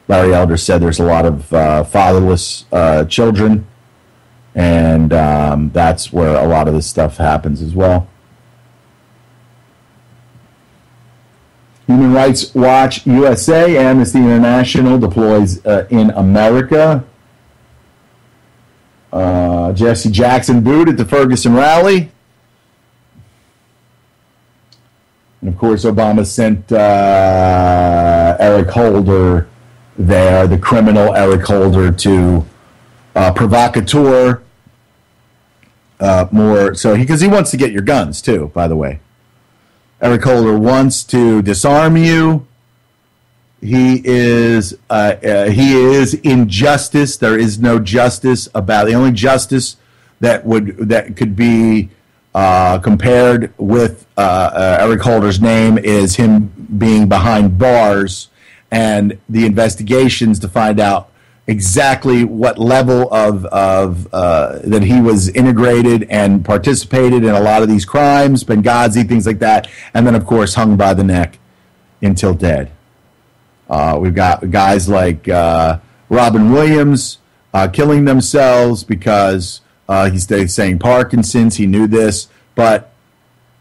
Larry Elder said there's a lot of fatherless children, and that's where a lot of this stuff happens as well. Human Rights Watch USA, Amnesty International deploys in America. Jesse Jackson booed at the Ferguson rally. And, of course, Obama sent Eric Holder there, the criminal Eric Holder, to provocateur because he wants to get your guns, too, by the way. Eric Holder wants to disarm you. He is injustice. There is no justice about it. The only justice that could be compared with Eric Holder's name is him being behind bars and the investigations to find out exactly what level of that he was integrated and participated in a lot of these crimes, Benghazi, things like that, and then, of course, hung by the neck until dead. We've got guys like Robin Williams killing themselves because he's saying Parkinson's. He knew this, but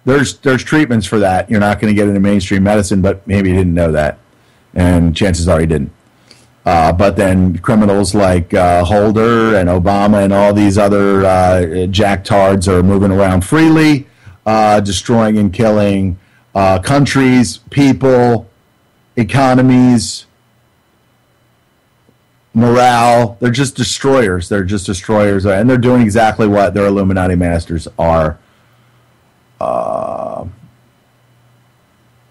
there's treatments for that. You're not going to get into mainstream medicine, but maybe you didn't know that, and chances are you didn't. But then criminals like Holder and Obama and all these other jacktards are moving around freely, destroying and killing countries, people, economies, morale. They're just destroyers. And they're doing exactly what their Illuminati masters are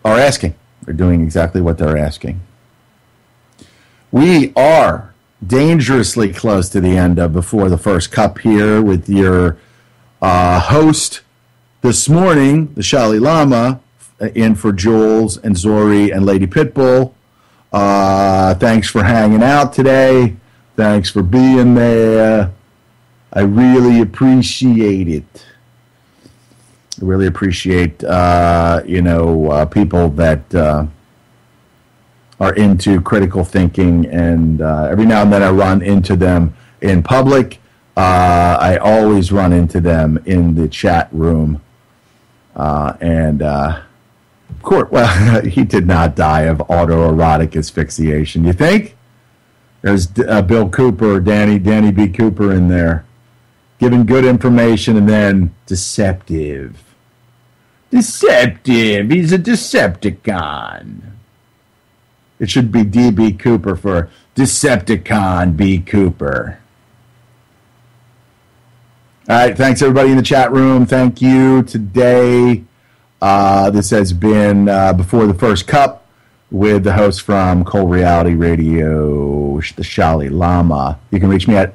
asking. They're doing exactly what they're asking. We are dangerously close to the end of Before the First Cup here with your host this morning, the Sholly Lama, in for Jules and Zori and Lady Pitbull. Thanks for hanging out today. Thanks for being there. I really appreciate it. I really appreciate, people that are into critical thinking, and every now and then I run into them in public. I always run into them in the chat room. Of course, well, he did not die of autoerotic asphyxiation. You think? There's Bill Cooper, Danny B. Cooper in there, giving good information and then deceptive. Deceptive. He's a Decepticon. It should be D.B. Cooper for Decepticon B. Cooper. All right, thanks everybody in the chat room. Thank you today. This has been Before the First Cup with the host from Cold Reality Radio, the Sholly Lama. You can reach me at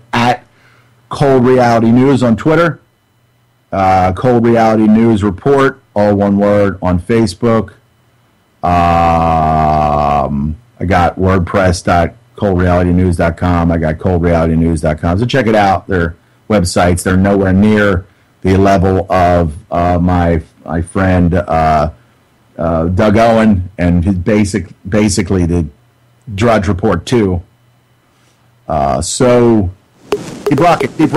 Cold Reality News on Twitter. Cold Reality News Report, all one word, on Facebook. I got WordPress.coldrealitynews.com. I got coldrealitynews.com. So check it out. Their websites, they're nowhere near the level of my friend Doug Owen and his basically the Drudge Report 2. So keep rocking, keep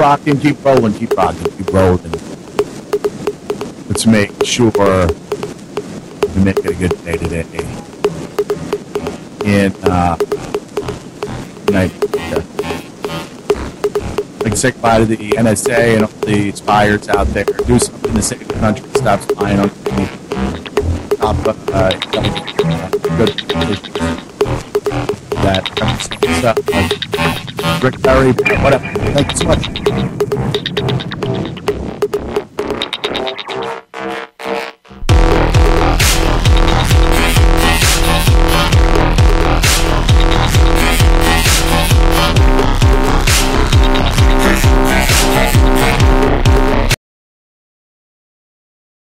rolling, keep rocking, keep rolling. Let's make sure we make it a good day today. In like say goodbye to the NSA and all the spies out there. Do something to save the country. Stop spying on people. Stop good that stuff. Rick Perry, whatever. Thank you so much.